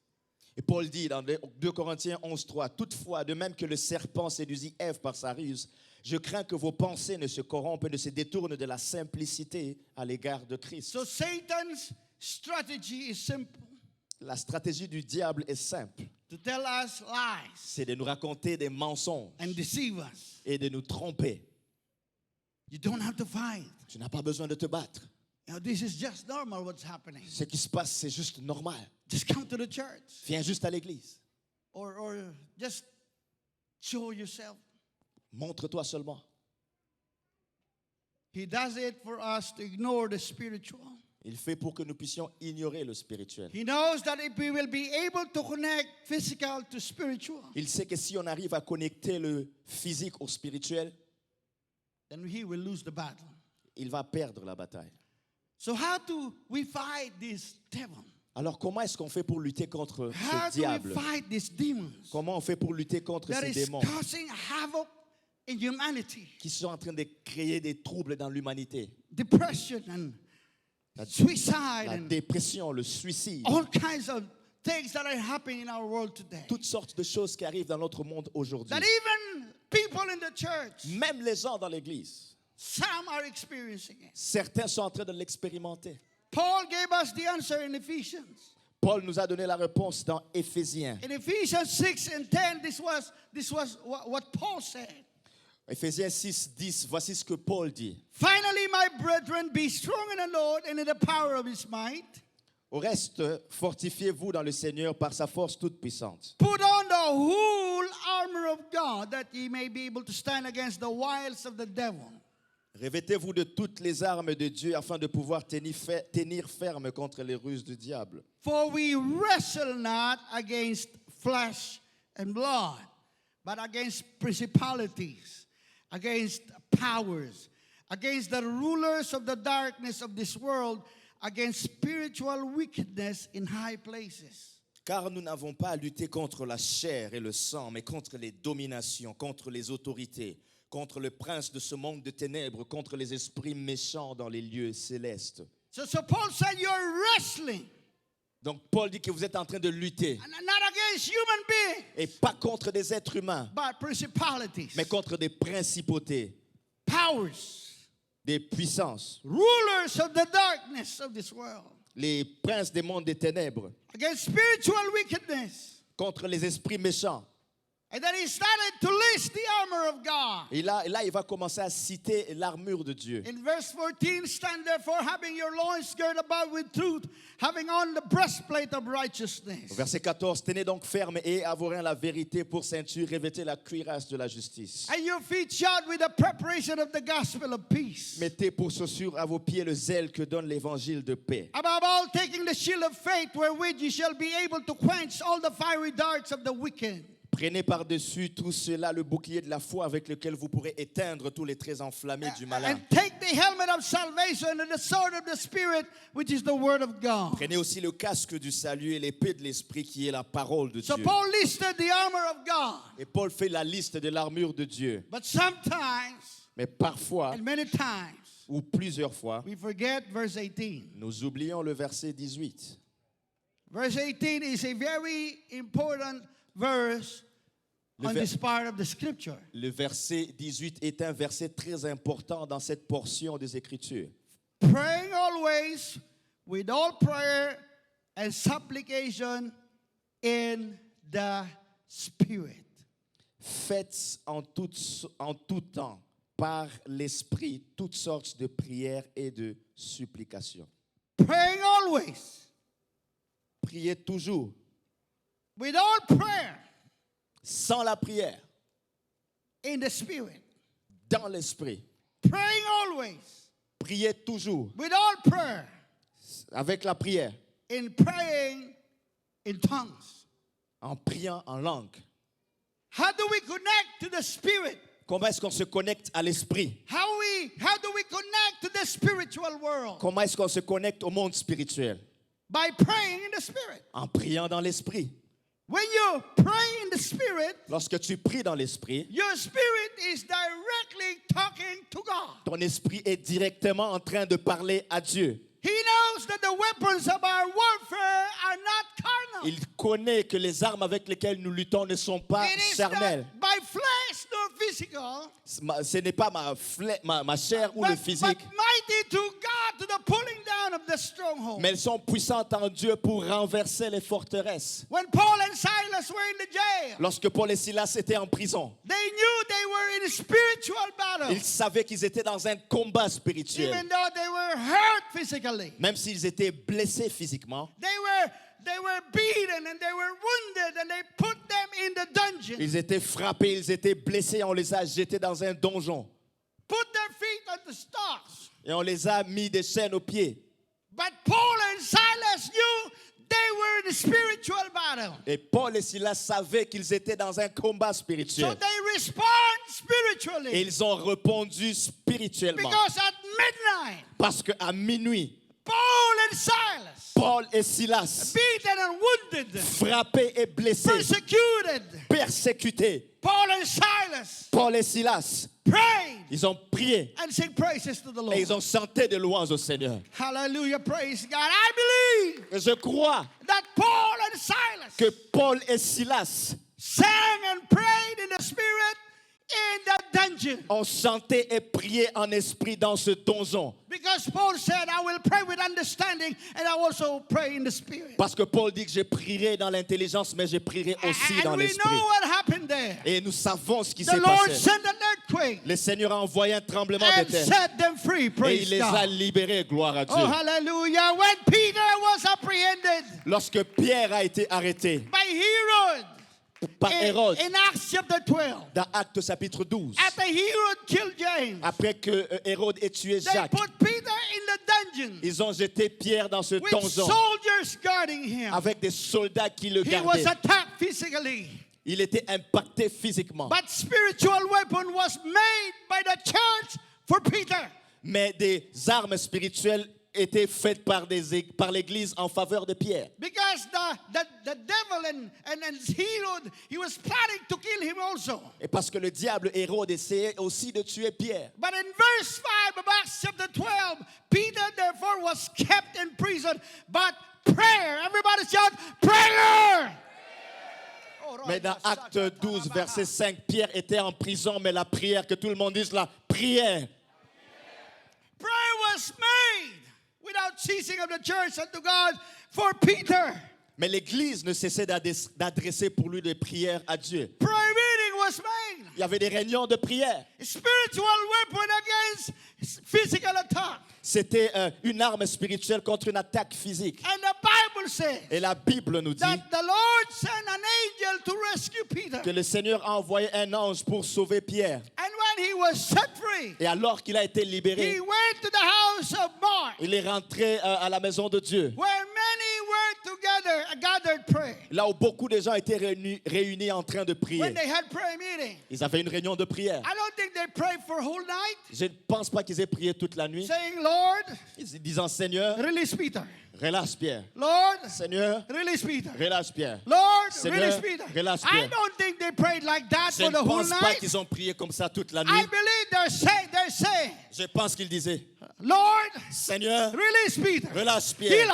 Et Paul dit dans 2 Corinthiens 11:3, toutefois, de même que le serpent séduisit Ève par sa ruse, je crains que vos pensées ne se corrompent et ne se détournent de la simplicité à l'égard de Christ. So Satan's strategy is simple, La stratégie du diable est simple, to tell us lies c'est de nous raconter des mensonges and deceive us. et de nous tromper. You don't have to fight. Tu n'as pas besoin de te battre. You know, this is just normal what's happening. Ce qui se passe, c'est juste normal. Just come to the church Viens juste à l'église. or just show yourself. Montre-toi seulement. He does it for us to ignore the spiritual. Il fait pour que nous puissions ignorer le spirituel. He knows that if we will be able to connect physical to spiritual, Il sait que si on arrive à connecter le physique au spirituel, then he will lose the battle. il va perdre la bataille. So how do we fight this devil? Alors comment est-ce qu'on fait pour lutter contre How ce do we diable? fight these demons Comment on fait pour lutter contre that ces is démons causing havoc in humanity? qui sont en train de créer des troubles dans l'humanité? Depression and La, suicide la and dépression, le suicide, all kinds of things that are happening in our world today. toutes sortes de choses qui arrivent dans notre monde aujourd'hui. That even people in the church, Même les gens dans l'église, some are experiencing it. certains sont en train de l'expérimenter. Paul gave us the answer in Ephesians. Paul nous a donné la réponse dans Éphésiens. In Ephesians 6 and 10, this was what Paul said. Éphésiens 6, 10, voici ce que Paul dit. Finally, my brethren, be strong in the Lord and in the power of his might. Au reste, fortifiez-vous dans le Seigneur par sa force toute puissante. Put on the whole armor of God that ye may be able to stand against the wiles of the devil. Revêtez-vous de toutes les armes de Dieu afin de pouvoir tenir ferme contre les ruses du diable. For we wrestle not against flesh and blood, but against principalities, against powers, against the rulers of the darkness of this world, against spiritual wickedness in high places. Car nous n'avons pas à lutter contre la chair et le sang, mais contre les dominations, contre les autorités, contre le prince de ce monde de ténèbres, contre les esprits méchants dans les lieux célestes. So Paul said you're wrestling, Donc Paul dit que vous êtes en train de lutter, and not against human beings, et pas contre des êtres humains, but principalities, mais contre des principautés, powers, des puissances, rulers of the darkness of this world, les princes des mondes des ténèbres, against spiritual wickedness. contre les esprits méchants. And then he started to list the armor of God. Et là, il va commencer à citer l'armure de Dieu. In verse 14, stand therefore having your loins girt about with truth, having on the breastplate of righteousness. Verset 14, tenez donc ferme et à vos reins la vérité pour ceinture, revêtez la cuirasse de la justice. And your feet shod with the preparation of the gospel of peace. Mettez pour chaussure à vos pieds le zèle que donne l'évangile de paix. Above all, taking the shield of faith, wherewith ye shall be able to quench all the fiery darts of the wicked. Prenez par-dessus tout cela le bouclier de la foi avec lequel vous pourrez éteindre tous les traits enflammés du malin. And take the helmet of salvation and the sword of the Spirit, which is the word of God. Prenez aussi le casque du salut et l'épée de l'esprit qui est la parole de So Dieu. Paul listed the armor of God. Et Paul fait la liste de l'armure de Dieu. But sometimes, Mais parfois, and many times, ou plusieurs fois, we forget verse 18. nous oublions le verset 18. Verse 18 is a very important verse on this part of the scripture. Le verset 18 est un verset très important dans cette portion des Écritures. Praying always with all prayer and supplication in the Spirit. Faites en tout temps, par l'Esprit, toutes sortes de prières et de supplications. Praying always Priez toujours, with all prayer sans la prière, in the Spirit. dans l'Esprit. Praying always Priez toujours, with all prayer avec la prière, in praying in tongues. en priant en langue. How do we connect to the Spirit? Comment est-ce qu'on se connecte à l'Esprit? How do we connect to the spiritual world? Comment est-ce qu'on se connecte au monde spirituel? By praying in the Spirit. En priant dans l'Esprit. When you pray in the Spirit, Lorsque tu pries dans l'Esprit, your spirit is directly talking to God. ton esprit est directement en train de parler à Dieu. He knows that the weapons of our warfare are not carnal. Il connaît que les armes avec lesquelles nous luttons ne sont pas It is charnelles. not by flesh nor physical, Ce n'est pas ma chair ou le but physique, mighty to God to the pulling down of the stronghold. mais elles sont puissantes en Dieu pour renverser les forteresses. When Paul and Silas were in the jail, Lorsque Paul et Silas étaient en prison, they knew they were in a spiritual battle, ils savaient qu'ils étaient dans un combat spirituel. even though they were hurt physically. Même s'ils étaient blessés physiquement, They were beaten and they were wounded and they put them in the dungeon. ils étaient frappés, ils étaient blessés, on les a jetés dans un donjon. put their feet on the stocks. Et on les a mis des chaînes aux pieds. But Paul and Silas knew they were in a spiritual battle. Et Paul et Silas savaient qu'ils étaient dans un combat So spirituel. they respond Et spiritually. ils ont répondu spirituellement. Because at midnight, Parce qu'à minuit, Paul and Silas, Paul et Silas, beaten and wounded, frappés et blessés, persecuted, persécutés, Paul and Silas Paul et Silas, prayed ils ont prié and sing praises to the et ils Lord. ont chanté des louanges au Seigneur. Hallelujah, praise God. I believe Et je crois that Paul and Silas que Paul et Silas sang and prayed in the spirit in the dungeon. ont chanté et prié en esprit dans ce donjon. Because Paul said, I will pray with understanding and I also pray in the spirit. Parce que Paul dit que je prierai dans l'intelligence, mais je prierai aussi dans And we l'esprit. know what happened there. Et nous savons ce qui The s'est Lord passé. sent an earthquake Le Seigneur a envoyé un tremblement de and terre set them free. et Praise il les a God. libérés, gloire à Dieu. Oh, hallelujah. When Peter was apprehended Lorsque Pierre a été arrêté by Herod par Hérode, in Acts chapter 12, dans Actes chapitre 12, after Herod killed James, après que Hérode ait tué they Jacques, put Peter in the dungeon ils ont jeté Pierre dans ce with donjon soldiers guarding him. avec des soldats qui le He was gardaient. attacked physically, Il était impacté physiquement. but spiritual weapon was made by the church for Peter. Mais des armes spirituelles étaient faites par l'Église en faveur de Pierre. Because the devil and Herod, he was planning to kill him also. Et parce que le diable Hérode essayait aussi de tuer Pierre. But in verse 5 of Acts chapter 12, Peter therefore was kept in prison. But prayer, everybody shout, prayer! Mais dans Acte 12, verset 5, Pierre était en prison, mais la prière, que tout le monde dise la prière. Prayer was made without ceasing of the church unto God for Peter. Mais l'Église ne cessait d'adresser pour lui des prières à Dieu. Prayer meeting was made. Il y avait des réunions de prière. Spiritual weapon against physical attack. C'était une arme spirituelle contre une attaque physique. And the Bible says Et la Bible nous dit that the Lord sent an angel to rescue Peter. que le Seigneur a envoyé un ange pour sauver Pierre. And when he was set free, Et alors qu'il a été libéré, he went to the house of Mark, il est rentré à la maison de Dieu. where many were together, gathered prayer. Là où beaucoup de gens étaient réunis en train de prier. When they had prayer meeting, Ils avaient une réunion de prière. I don't think they prayed for a whole night, Je ne pense pas qu'ils aient prié toute la nuit. saying, Lord, Disant, Seigneur, release Peter. relâche Pierre. Lord, Seigneur, release Peter. relâche Pierre. Lord, Seigneur, release Peter. relâche I Pierre. don't think they prayed like that Je for ne the whole pense pas night. qu'ils ont prié comme ça toute la I nuit. believe they're saying, Je pense qu'ils disaient, Lord, Seigneur, release Peter. relâche Pierre.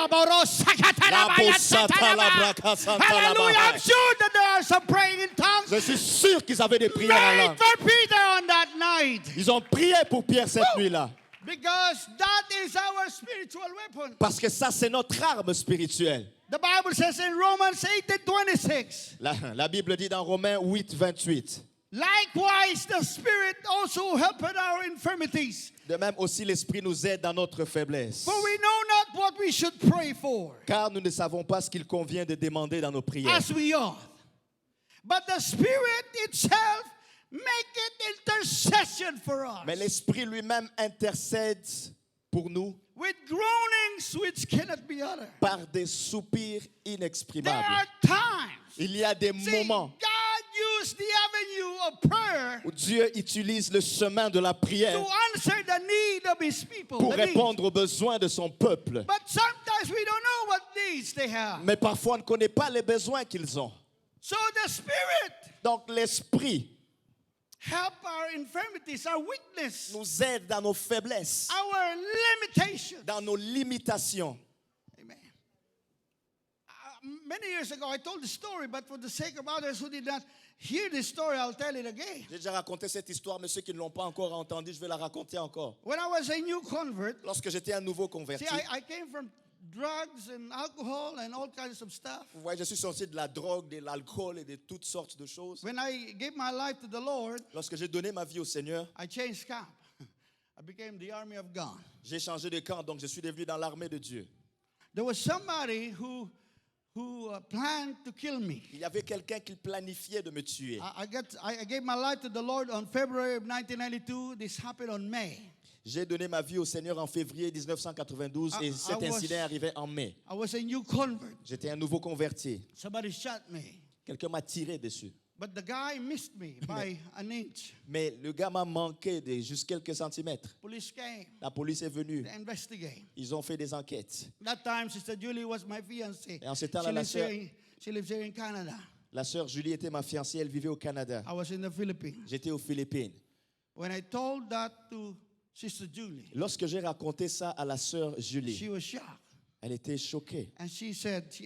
Hallelujah. I'm sure that there are some praying in tongues. Je suis sûr qu'ils avaient des prières en Made langue. for Peter on that night. Ils ont prié pour Pierre cette nuit-là. Because that is our spiritual weapon. Parce que ça, c'est notre arme spirituelle. The Bible says in Romans 8:26. La Bible dit dans Romains 8, 28. Likewise, the Spirit also helpeth our infirmities. De même aussi, l'Esprit nous aide dans notre faiblesse. For we know not what we should pray for, Car nous ne savons pas ce qu'il convient de demander dans nos prières. as we ought. But the Spirit itself maketh intercession for us, Mais l'Esprit lui-même intercède pour nous with groanings which cannot be uttered. par des soupirs There inexprimables. are times, Il y a des see, moments God used the avenue of prayer où Dieu utilise le chemin de la prière to answer the need of His people. pour the needs. répondre aux besoins de son peuple. But sometimes we don't know what needs they have. Mais parfois, on ne connaît pas les besoins qu'ils ont. So the Spirit Donc, l'Esprit help our infirmities, our weakness, nous aide dans nos faiblesses, our limitations. dans nos limitations. Amen. Many years ago, I told the story, but for the sake of others who did not hear this story, I'll tell it again. J'ai déjà raconté cette histoire, mais ceux qui ne l'ont pas encore entendue, je vais la raconter encore. When I was a new convert, Lorsque j'étais un nouveau converti, see, I came from drugs and alcohol and all kinds of stuff. vous voyez, je suis sorti de la drogue, de l'alcool et de toutes sortes de choses. When I gave my life to the Lord, Lorsque j'ai donné ma vie au Seigneur, I changed camp. I became the army of God. j'ai changé de camp, donc je suis devenu dans l'armée de Dieu. There was somebody who planned to kill me. Il y avait quelqu'un qui planifiait de me tuer. I gave my life to the Lord on February of 1992. This happened on May. J'ai donné ma vie au Seigneur en février 1992 et cet incident arrivait en mai. I was a new convert. J'étais un nouveau converti. Somebody shot me. Quelqu'un m'a tiré dessus. But the guy missed me by an inch. Mais le gars m'a manqué de juste quelques centimètres. Police came La police est venue. to investigate. Ils ont fait des enquêtes. That time, Sister Julie was my fiancée. Et en ce temps-là, She lives here in Canada. la sœur Julie était ma fiancée. Elle vivait au Canada. I was in the Philippines. J'étais aux Philippines. When I told that to Sister Julie, Lorsque j'ai raconté ça à la sœur she Julie, was shocked. elle était choquée. And she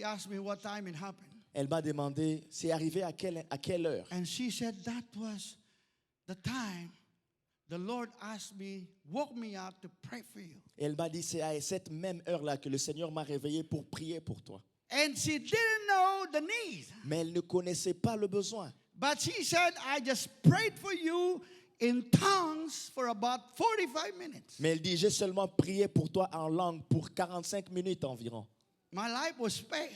asked me what time it happened. Elle m'a demandé, c'est arrivé à quelle heure? And she said that was the time the Lord woke me up to pray for you. Et elle m'a dit, c'est à cette même heure-là que le Seigneur m'a réveillé pour prier pour toi. And she didn't know the need. Mais elle ne connaissait pas le besoin. But she said, I just prayed for you in tongues for about 45 minutes. Mais elle dit, j'ai seulement prié pour toi en langue pour 45 minutes environ. My life was spared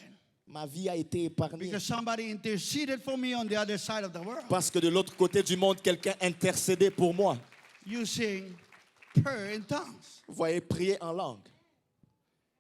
Ma vie a été épargnée. because somebody interceded for me on the other side of the world Parce que de l'autre côté du monde, quelqu'un intercédait pour moi. using prayer in tongues. Vous voyez, prier en langue.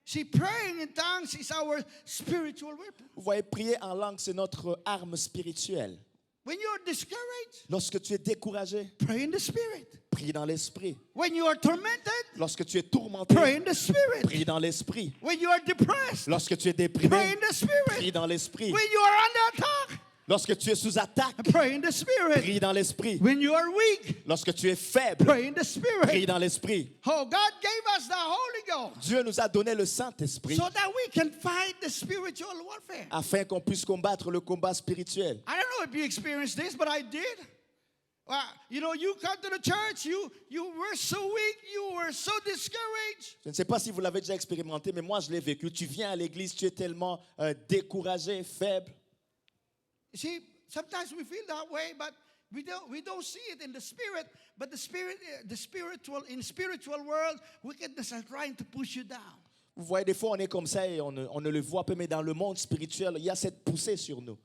See, praying in tongues is our spiritual weapon. Vous voyez, prier en langue, c'est notre arme spirituelle. When you're discouraged, Lorsque tu es découragé, pray in the Spirit. prie dans l'esprit. When you are tormented, Lorsque tu es tourmenté, pray in the Spirit. prie dans l'esprit. When you are depressed, Lorsque tu es pray déprimé, in the Spirit. prie dans l'esprit. When you are under attack, Lorsque tu es sous attaque, pray in the Spirit. prie dans l'esprit. When you are weak, Lorsque tu es faible, pray in the prie Spirit. dans l'esprit. Oh, God gave us the Holy Ghost Dieu nous a donné le Saint-Esprit so that we can fight the spiritual warfare. afin qu'on puisse combattre le combat spirituel. I don't know if you experienced this, but I did. You know, you come to the church, you were so weak, you were so discouraged. Je ne sais pas si vous l'avez déjà expérimenté, mais moi je l'ai vécu. Tu viens à l'église, tu es tellement découragé, faible. You see, sometimes we feel that way, but we don't see it in the spirit. But in the spiritual world, wickedness are trying to push you down. Vous voyez, des fois on est comme ça et on ne le voit pas, mais dans le monde spirituel, il y a cette poussée sur nous.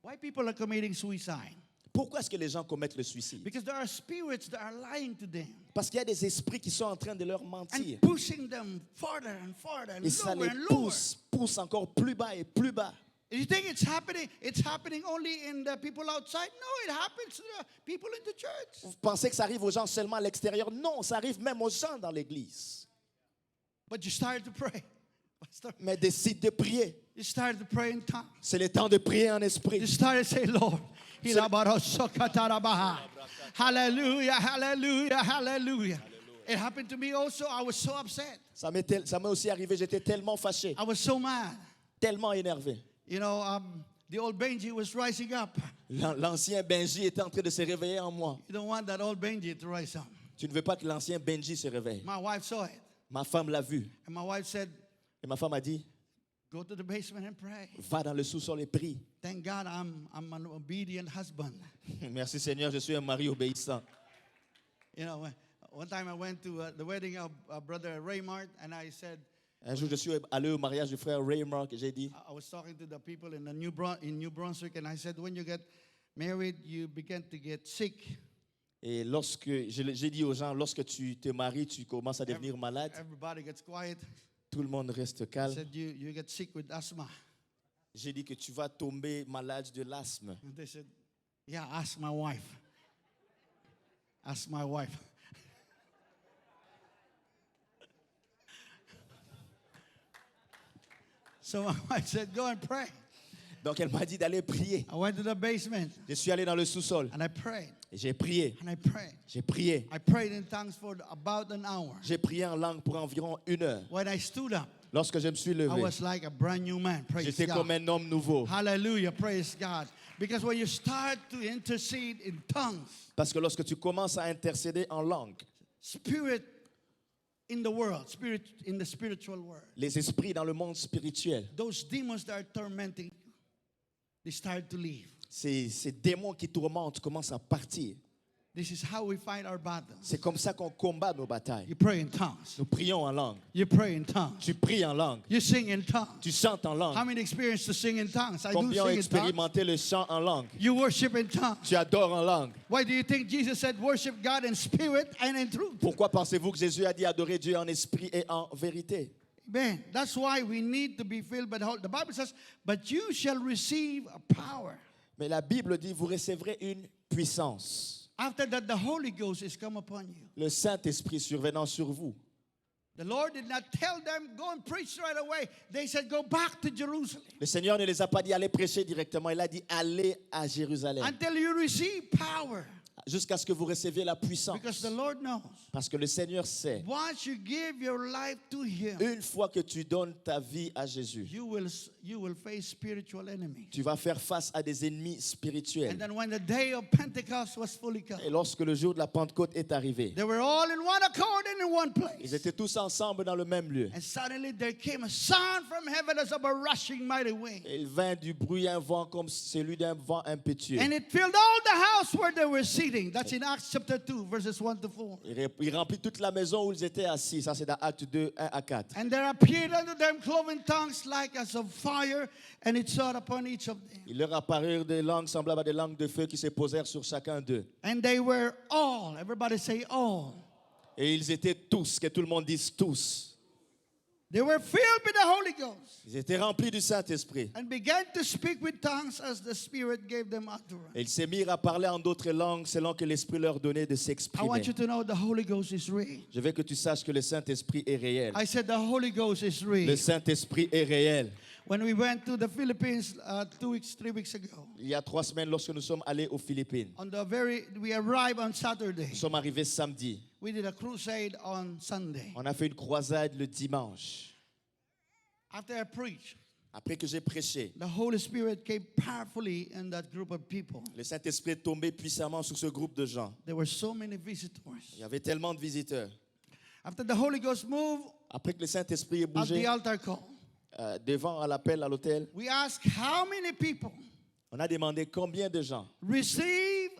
Why people are committing suicide? Pourquoi est-ce que les gens commettent le suicide? Because there are spirits that are lying to them Parce qu'il y a des esprits qui sont en train de leur mentir. and pushing them farther and farther and Et ça lower les and lower. pousse encore plus bas et plus bas. You think it's happening only in the people outside? No, it happens to the people in the church. Vous pensez que ça arrive aux gens seulement à l'extérieur? Non, ça arrive même aux gens dans l'église. But you started to pray. Pastor, Mais décide de prier. you started to pray in tongues. C'est le temps de prier en esprit. You started to say, Lord, hallelujah, hallelujah, hallelujah. It happened to me also. I was so upset. Ça m'est aussi arrivé, j'étais tellement fâché, I was so mad. tellement énervé. You know, the old Benji was rising up. L'ancien Benji était en train de se réveiller en moi. You don't want that old Benji to rise up. Tu ne veux pas que l'ancien Benji se réveille. My wife saw it. Ma femme l'a vu. And my wife said, Et ma femme a dit, go to the basement and pray. va dans le sous-sol et prie. Thank God I'm an obedient husband. Merci Seigneur, je suis un mari obéissant. You know, one time I went to the wedding of Brother Raymart, and I said, Un jour, je suis allé au mariage du frère Raymond et j'ai dit, I was talking to the people in New Brunswick, and I said, when you get married, you begin to get sick. et j'ai dit aux gens, lorsque tu te maries, tu commences à devenir malade. Everybody gets quiet. Tout le monde reste I calme. said, you get sick with asthma. J'ai dit que tu vas tomber malade de l'asthme. And they said, yeah, ask my wife. Ask my wife. So my wife said, go and pray. Donc elle m'a dit d'aller prier. I went to the basement, Je suis allé dans le sous-sol and I prayed, et j'ai prié. and I prayed. J'ai prié. I prayed in tongues for about an hour. J'ai prié en langue pour environ 1 heure. When I stood up, Lorsque je me suis I levé, was like a brand new man. Praise j'étais comme God. un homme nouveau. Hallelujah. Praise God. Because when you start to intercede in tongues, Parce que lorsque tu commences à intercéder en langue, spirit in the world, spirit in the spiritual world, les esprits dans le monde spirituel, those demons that are tormenting you, they start to leave. ces démons qui tourmentent commencent à partir. This is how we fight our battles. C'est comme ça qu'on combat nos batailles. You pray in tongues. Nous prions en langue. You pray in tongues. Tu pries en langue. You sing in tongues. Tu chantes en How langue. many experience to sing in tongues? I do Combien ont sing in tongues. expérimenté le chant en langue? You worship in tongues. Tu adores en langue. Why do you think Jesus said worship God in spirit and in truth? Pourquoi pensez-vous que Jésus a dit adorer Dieu en esprit et en vérité? Man, that's why we need to be filled by the Holy. The Bible says, "But you shall receive a power." Mais la Bible dit, vous recevrez une puissance. After that, the Holy Ghost is come upon you. Le Saint-Esprit survenant sur vous. The Lord did not tell them, go and preach right away. They said, go back to Jerusalem Le Seigneur ne les a pas dit aller prêcher directement. Il a dit allez à Jérusalem. until you receive power. Jusqu'à ce que vous receviez la puissance. Because the Lord knows. Parce que le Seigneur sait. Once you give your life to Him, Une fois que tu donnes ta vie à Jésus, you will face spiritual enemies. tu vas faire face à des ennemis And spirituels. then when the day of Pentecost was fully come, Et lorsque le jour de la Pentecôte est arrivé, they were all in one accord and in one ils place. étaient tous ensemble dans le même lieu. And suddenly there came a sound from heaven as of a rushing mighty wind. Et il vint du bruit un vent comme celui d'un vent impétueux. And it filled all the house where they were sitting. That's in Acts chapter 2, verses 1 to 4. Il remplit toute la maison où ils étaient assis. Ça, c'est dans Actes 2, 1 à 4. And there appeared unto them cloven tongues like as of fire, and it sat upon each of them. Il leur apparurent des langues semblables à des langues de feu qui se posèrent sur chacun d'eux. And they were all, everybody say all. Et ils étaient tous, que tout le monde dise tous. They were filled with the Holy Ghost Ils étaient remplis du Saint-Esprit. and began to speak with tongues as the Spirit gave them utterance. Et ils se mirent à parler en d'autres langues selon que l'Esprit leur donnait de I s'exprimer. want you to know the Holy Ghost is real. Je veux que tu saches que le Saint-Esprit est réel. I said the Holy Ghost is Le real. Saint-Esprit est réel. When we went to the Philippines 3 weeks ago, Il y a 3 semaines, lorsque nous sommes allés aux Philippines, we arrived on Saturday. nous sommes arrivés samedi. We did a crusade on Sunday. On a fait une croisade le dimanche. After I preached, Après que j'ai prêché, the Holy Spirit came powerfully in that group of people. le Saint-Esprit est tombé puissamment sur ce groupe de gens. There were so many visitors. Il y avait tellement de visiteurs. After the Holy Ghost moved Après que le Saint-Esprit ait at the bougé altar call, devant à l'appel à l'hôtel, we asked how many people on a demandé combien de gens receive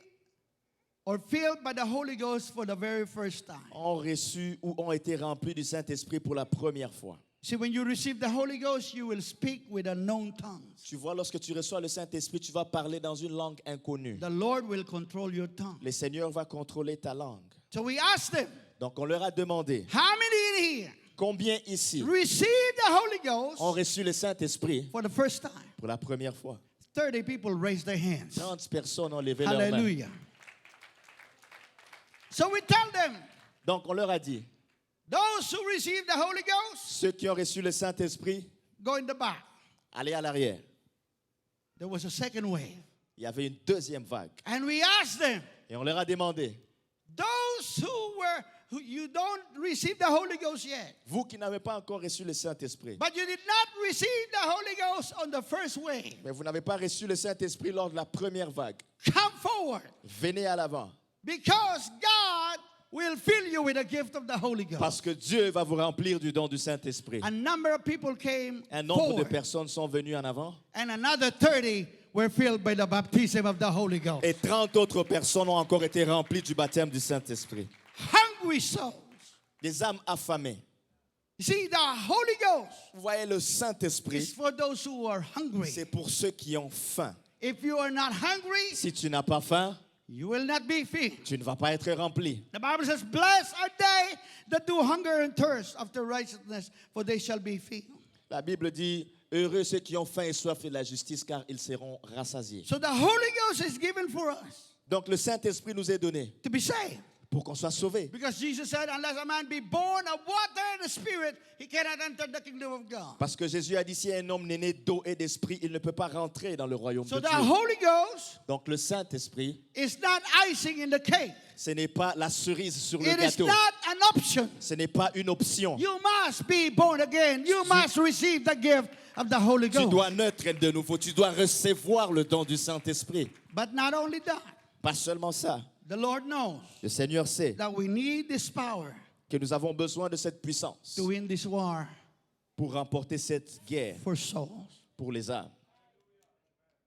or filled by the Holy Ghost for the very first time. ont reçu ou ont été remplis du Saint-Esprit pour la première fois. See, when you receive the Holy Ghost, you will speak with unknown tongues. Tu vois, lorsque tu reçois le Saint-Esprit, tu vas parler dans une langue inconnue. The Lord will control your tongue. Le Seigneur va contrôler ta langue. So we asked them, Donc on leur a demandé, how many in here combien ici receive the Holy Ghost ont reçu le Saint-Esprit for the first time? pour la première fois? 30 people raised their hands. 30 personnes ont levé leurs mains. Hallelujah. So we tell them, Donc on leur a dit, those who receive the Holy Ghost, ceux qui ont reçu le Saint-Esprit, go in the back. allez à l'arrière. There was a second wave. Il y avait une deuxième vague. And we asked them, Et on leur a demandé, those who you don't receive the Holy Ghost yet, vous qui n'avez pas encore reçu le Saint-Esprit, but you did not receive the Holy Ghost on the first wave, mais vous n'avez pas reçu le Saint-Esprit lors de la première vague, come forward, venez à l'avant. because God will fill you with the gift of the Holy Ghost. Parce que Dieu va vous remplir du don du Saint-Esprit. A number of people came Un nombre de forward, personnes sont venues en avant. and another 30 were filled by the baptism of the Holy Ghost. Et 30 autres personnes ont encore été remplies du baptême du Saint-Esprit. Hungry souls. Des âmes affamées. You see, the Holy Ghost Vous voyez, le is Saint-Esprit, for those who are hungry. c'est pour ceux qui ont faim. If you are not hungry, Si tu n'as pas faim, you will not be filled. tu ne vas pas être rempli. The Bible says, blessed are they that do hunger and thirst after righteousness, for they shall be filled. La Bible dit, heureux ceux qui ont faim et soif de la justice, car ils seront rassasiés. So the Holy Ghost is given for us Donc le Saint-Esprit nous est donné to be saved. pour qu'on soit sauvés. Because Jesus said, unless a man be born of water and the Spirit, he cannot enter the kingdom of God. Parce que Jésus a dit, si un homme n'est né d'eau et d'esprit, il ne peut pas rentrer dans le royaume So de the Dieu. Holy Ghost Donc le Saint-Esprit, is not icing in the cake. ce n'est pas la cerise sur le It is gâteau. not an option. Ce n'est pas une option. You must be born again. You must receive the gift of the Holy Tu Ghost. dois naître de nouveau. Tu dois recevoir le don du Saint-Esprit. But not only that, Pas seulement ça. the Lord knows Le Seigneur sait that we need this power que nous avons besoin de cette puissance to win this war pour remporter cette guerre for souls. pour les âmes.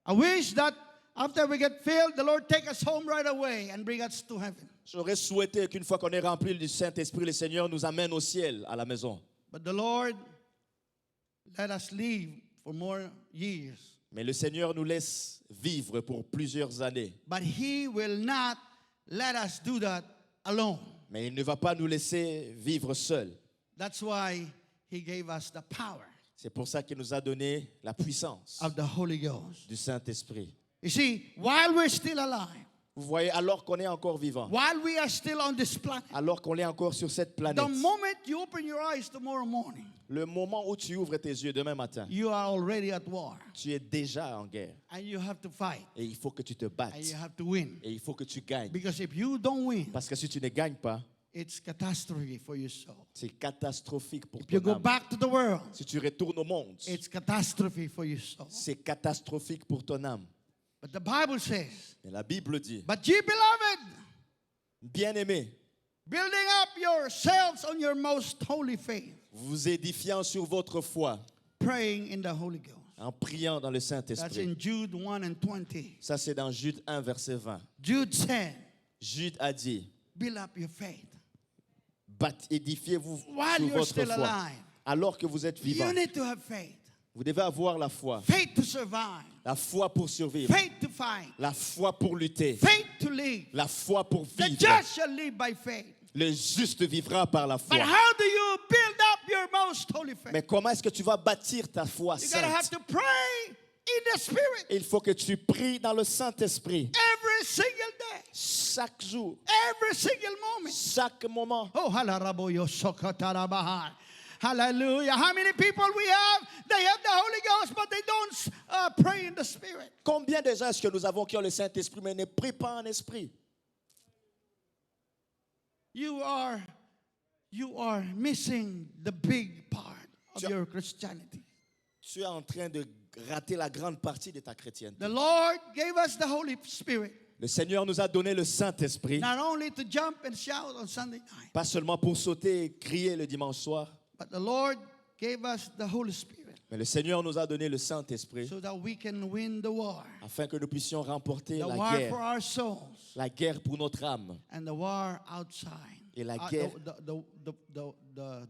I wish that after we get filled, the Lord take us home right away and bring us to heaven. J'aurais souhaité qu'une fois qu'on est rempli du Saint-Esprit, le Seigneur nous amène au ciel, à la maison. But the Lord let us live for more years. Mais le Seigneur nous laisse vivre pour plusieurs années. But He will not let us do that alone. Mais il ne va pas nous laisser vivre seuls. That's why He gave us the power C'est pour ça qu'il nous a donné la puissance of the Holy Ghost. du Saint-Esprit. You see, while we're still alive, Vous voyez, alors qu'on est encore vivant, while we are still on this planet, alors qu'on est encore sur cette planète, the moment you open your eyes tomorrow morning, le moment où tu ouvres tes yeux demain matin, you are already at war. tu es déjà en guerre. And you have to fight. Et il faut que tu te battes. And you have to win. Et il faut que tu gagnes. Because if you don't win, Parce que si tu ne gagnes pas, it's catastrophe for your soul. c'est catastrophique pour If you ton go âme. back to the world, Si tu retournes au monde, it's catastrophe for your soul. c'est catastrophique pour ton âme. But the Bible says, Et la Bible dit, but ye beloved, bien-aimés, building up yourselves on your most holy faith, vous édifiant sur votre foi, praying in the Holy Ghost. en priant dans le That's Saint-Esprit. in Jude 1 and 20. Ça, c'est dans Jude 1, verset 20. Jude said, Jude a dit, build up your faith. édifiez-vous While sur you're votre still foi. alive, Alors que vous êtes vivant, you need to have faith. vous devez avoir la foi. Faith to survive. La foi pour survivre. Faith to fight. La foi pour lutter. Faith to live. La foi pour The vivre. just shall live by faith. Le juste vivra par la foi. But how do you build up your most holy faith? Mais comment est-ce que tu vas bâtir ta foi You gotta have sainte? to pray in the Spirit Il faut que tu pries dans le Saint-Esprit. every single day, Chaque jour, every single moment. chaque moment. Oh, halaraboyo sokotarabahai. Hallelujah. How many people we have? They have the Holy Ghost, but they don't pray in the Spirit. Combien de gens est-ce que nous avons qui ont le Saint-Esprit mais ne prient pas en esprit? You are missing the big part of Tu- your Christianity. Tu es en train de rater la grande partie de ta chrétienté. The Lord gave us the Holy Spirit, Le Seigneur nous a donné le Saint-Esprit, not only to jump and shout on Sunday night, pas seulement pour sauter et crier le dimanche soir, but the Lord gave us the Holy Spirit mais le Seigneur nous a donné le Saint-Esprit so that we can win the war. afin que nous puissions remporter The la war for guerre, our souls la guerre pour notre âme and the war outside. Et la guerre-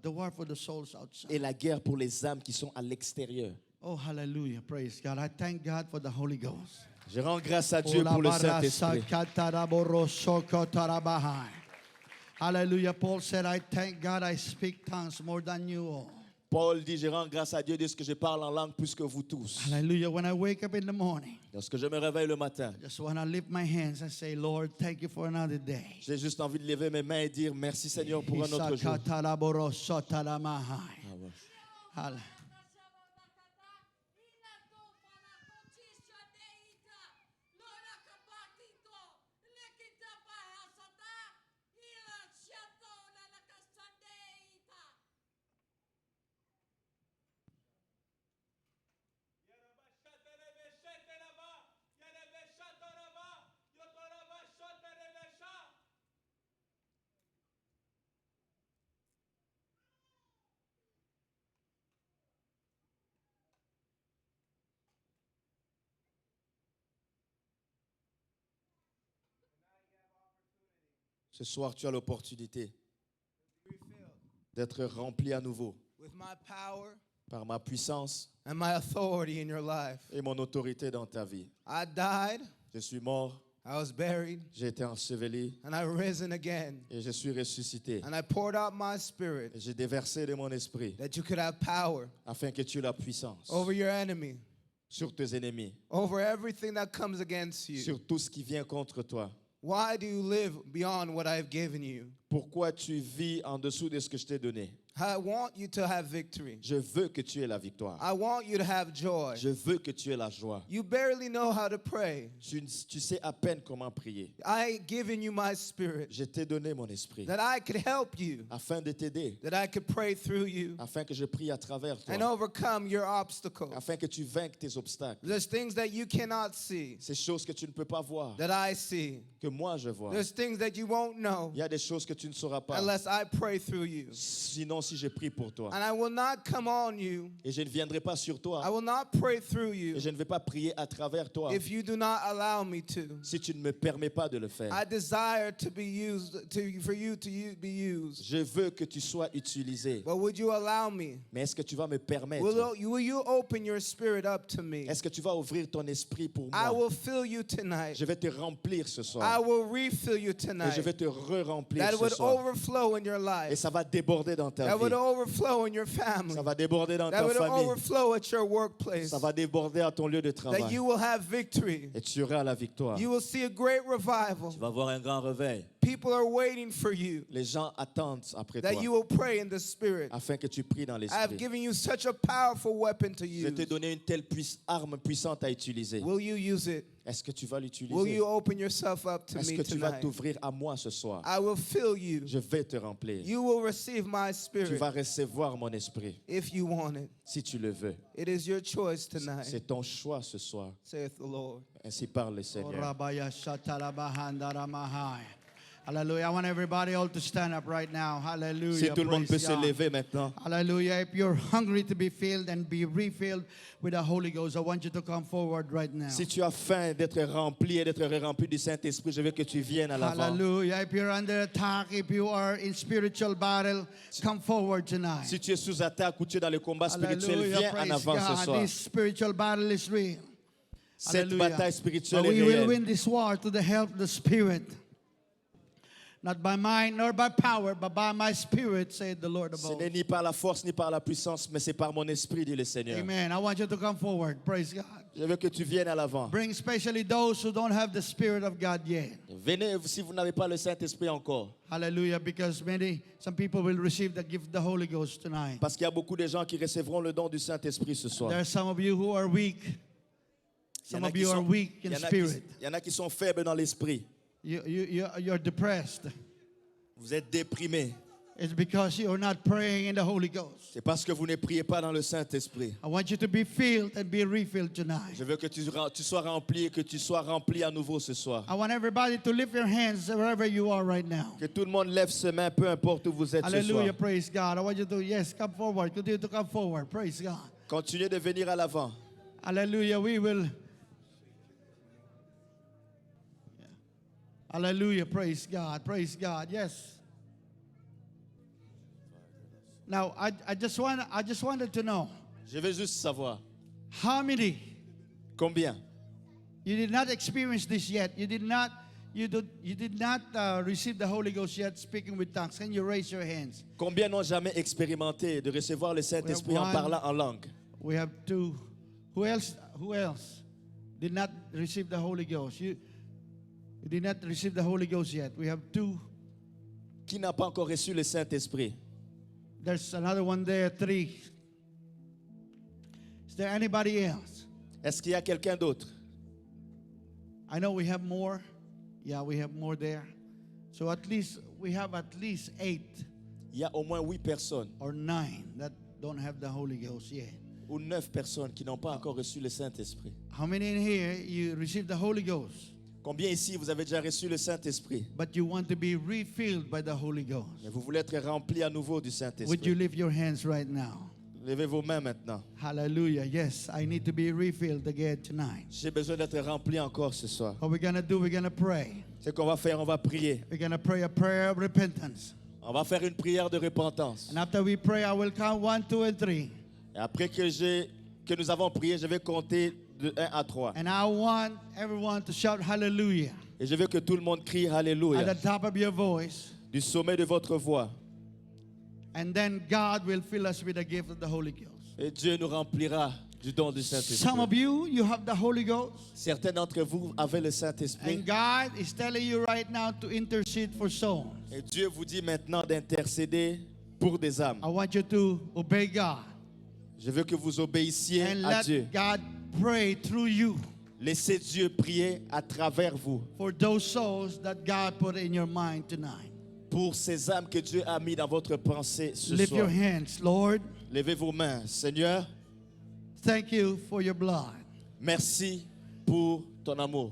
The war for the souls outside. et la guerre pour les âmes qui sont à l'extérieur. Oh, hallelujah. Praise God. I thank God for the Holy Ghost. Je rends grâce à Dieu pour le Saint-Esprit. Hallelujah. Paul said, I thank God I speak tongues more than you all. Paul dit, je rends grâce à Dieu de ce que je parle en langue plus que vous tous. Hallelujah. When I wake up in the morning, Lorsque je me réveille le matin, I just want to lift my hands and say, Lord, thank you for another day. j'ai juste envie de lever mes mains et dire merci Seigneur pour un autre jour. Hallelujah. Ce soir, tu as l'opportunité d'être rempli à nouveau with my power par ma puissance and my authority in your life. et mon autorité dans ta vie. I died, Je suis mort, I was buried, j'ai été enseveli and I risen again. et je suis ressuscité. And I poured out my spirit Et j'ai déversé de mon esprit that you could have power afin que tu aies la puissance over your enemy, sur tes ennemis, over everything that comes against you. sur tout ce qui vient contre toi. Why do you live beyond what I've given you? Pourquoi tu vis en dessous de ce que je t'ai donné? I want you to have victory. Je veux que tu aies la victoire. I want you to have joy. Je veux que tu aies la joie. You barely know how to pray. Tu sais à peine comment prier. I given you my spirit Je t'ai donné mon esprit that I could help you, afin de t'aider, that I could pray through you afin que je prie à travers and toi, overcome your obstacles. afin que tu vainques tes obstacles. There's things that you cannot see Ces choses que tu ne peux pas voir, that I see. que moi je vois. There's things that you won't know Il y a des choses que tu ne sauras pas. unless I pray through you. Sinon, si je prie pour toi. And I will not come on you. Et je ne viendrai pas sur I toi. will not pray through you Et je ne vais pas prier à travers toi. if you do not allow me to. Si tu ne me permets pas de le faire. I desire to be used, for you to be used. Je veux que tu sois utilisé. But would you allow me? Mais est-ce que tu vas me permettre? Will you open your spirit up to me? Est-ce que tu vas ouvrir ton esprit pour I moi? will fill you tonight. Je vais te remplir ce I soir. will refill you Et tonight. je vais te re-remplir That ce would soir. overflow in your Et life. ça va déborder dans ta That would vie. overflow in your family. Ça va déborder dans That ta would famille. overflow at your workplace. Ça va déborder à ton lieu de That travail. you will have victory. Et tu auras la victoire. You will see a great revival. Tu vas avoir un grand réveil. People are waiting for you. Les gens attendent après That toi you will pray in the spirit. afin que tu pries dans I have l'esprit. given you such a powerful weapon to Je vais te use. donner une telle arme puissante à utiliser. Will you use it? Est-ce que tu vas Will l'utiliser? you open yourself up to Est-ce me que tu vas tonight? t'ouvrir à moi ce soir? I will fill you. Je vais te remplir. You will receive my Tu spirit vas recevoir mon esprit if you want it. si tu le veux. It is your choice tonight, C'est ton choix ce soir. saith the Lord. Ainsi parle le Seigneur. Orabaya shatalabahandaramahai. Hallelujah. I want everybody all to stand up right now. Hallelujah. Si tout le monde peut Praise se God. lever maintenant. Hallelujah. If you're hungry to be filled and be refilled with the Holy Ghost, I want you to come forward right now. Si tu as faim d'être rempli et d'être rempli du Saint-Esprit, je veux que tu viennes à l'avant. Hallelujah. If you're under attack, if you are in spiritual battle, come forward tonight. Si tu es sous attaque ou tu es dans le combat spirituel, Hallelujah. viens en Praise avant ce God. soir. This spiritual battle is real. Cette Hallelujah. bataille spirituelle But est we will réelle. win this war to the help of the Spirit. Not by might nor by power, but by my Spirit, said the Lord of Ce hosts. n'est ni par la force ni par la puissance, mais c'est par mon esprit, dit le Seigneur. Amen. I want you to come forward. Praise God. Je veux que tu viennes à l'avant. Bring especially those who don't have the Spirit of God yet. Venez si vous n'avez pas le Saint-Esprit encore. Hallelujah. Because some people will receive the gift of the Holy Ghost tonight. Parce qu'il y a beaucoup de gens qui recevront le don du Saint-Esprit ce soir. There are some of you who are weak. Il y en Some a of qui you are sont- weak il in y en a spirit. il y en a qui sont faibles dans l'esprit. You're depressed. Vous êtes déprimés. It's because you're not praying in the Holy Ghost. C'est parce que vous ne priez pas dans le Saint-Esprit. I want you to be filled and be refilled tonight. Je veux que tu sois rempli et que tu sois rempli à nouveau ce soir. I want everybody to lift your hands wherever you are right now. Que tout le monde lève ses mains, peu importe où vous êtes ce soir. Hallelujah, praise God. I want you to, yes, come forward. Continue to come forward. Praise God. Continuez de venir à l'avant. Hallelujah, we will. Hallelujah, praise God. Praise God. Yes. Now, I just wanted to know Je veux juste savoir how many combien. you did not experience this yet. You did not receive the Holy Ghost yet, speaking with tongues. Can you raise your hands? Combien n'ont jamais expérimenté de recevoir le Saint-Esprit en one. parlant en langue? We have two. Who else did not receive the Holy Ghost? You did not receive the Holy Ghost yet. We have two. Qui n'a pas encore reçu le Saint-Esprit? There's another one there, three. Is there anybody else? Est-ce qu'il y a quelqu'un d'autre? I know we have more. Yeah, we have more there. So we have at least 8 Il y a au moins 8 personnes or 9 that don't have the Holy Ghost yet. ou 9 personnes qui n'ont pas encore reçu le Saint-Esprit. How many in here you received the Holy Ghost, Combien ici vous avez déjà reçu le Saint-Esprit? but you want to be refilled by the Holy Ghost? Mais vous voulez être rempli à nouveau du Would you Saint-Esprit? lift your hands right now? Levez vos mains maintenant. Hallelujah. Yes, I need to be refilled again tonight. J'ai besoin d'être rempli encore ce soir. What we're going to do, we're going to pray. Ce qu'on va faire, on va prier. We're going to pray a prayer of repentance. On va faire une prière de repentance. And after we pray, I will count 1, 2, and 3. Et après que nous avons prié, je vais compter de 1 à 3. And I want everyone to shout hallelujah Et je veux que tout le monde crie at Alléluia the top of your voice. du sommet de votre voix. And then God will fill us with the gift of the Holy Ghost. Et Dieu nous remplira du don du Some Saint-Esprit. of you have the Holy Ghost. Certains d'entre vous avaient le Saint-Esprit. And God is telling you right now to intercede for souls. Et Dieu vous dit maintenant d'intercéder pour des âmes. I want you to obey God Je veux que vous obéissiez and à let Dieu. God pray through you Laissez Dieu prier à travers vous for those souls that God put in your mind tonight. pour ces âmes que Dieu a mis dans votre pensée ce Lift your soir. hands, Lord. Levez vos mains. Seigneur, Thank you for your blood. merci pour ton amour.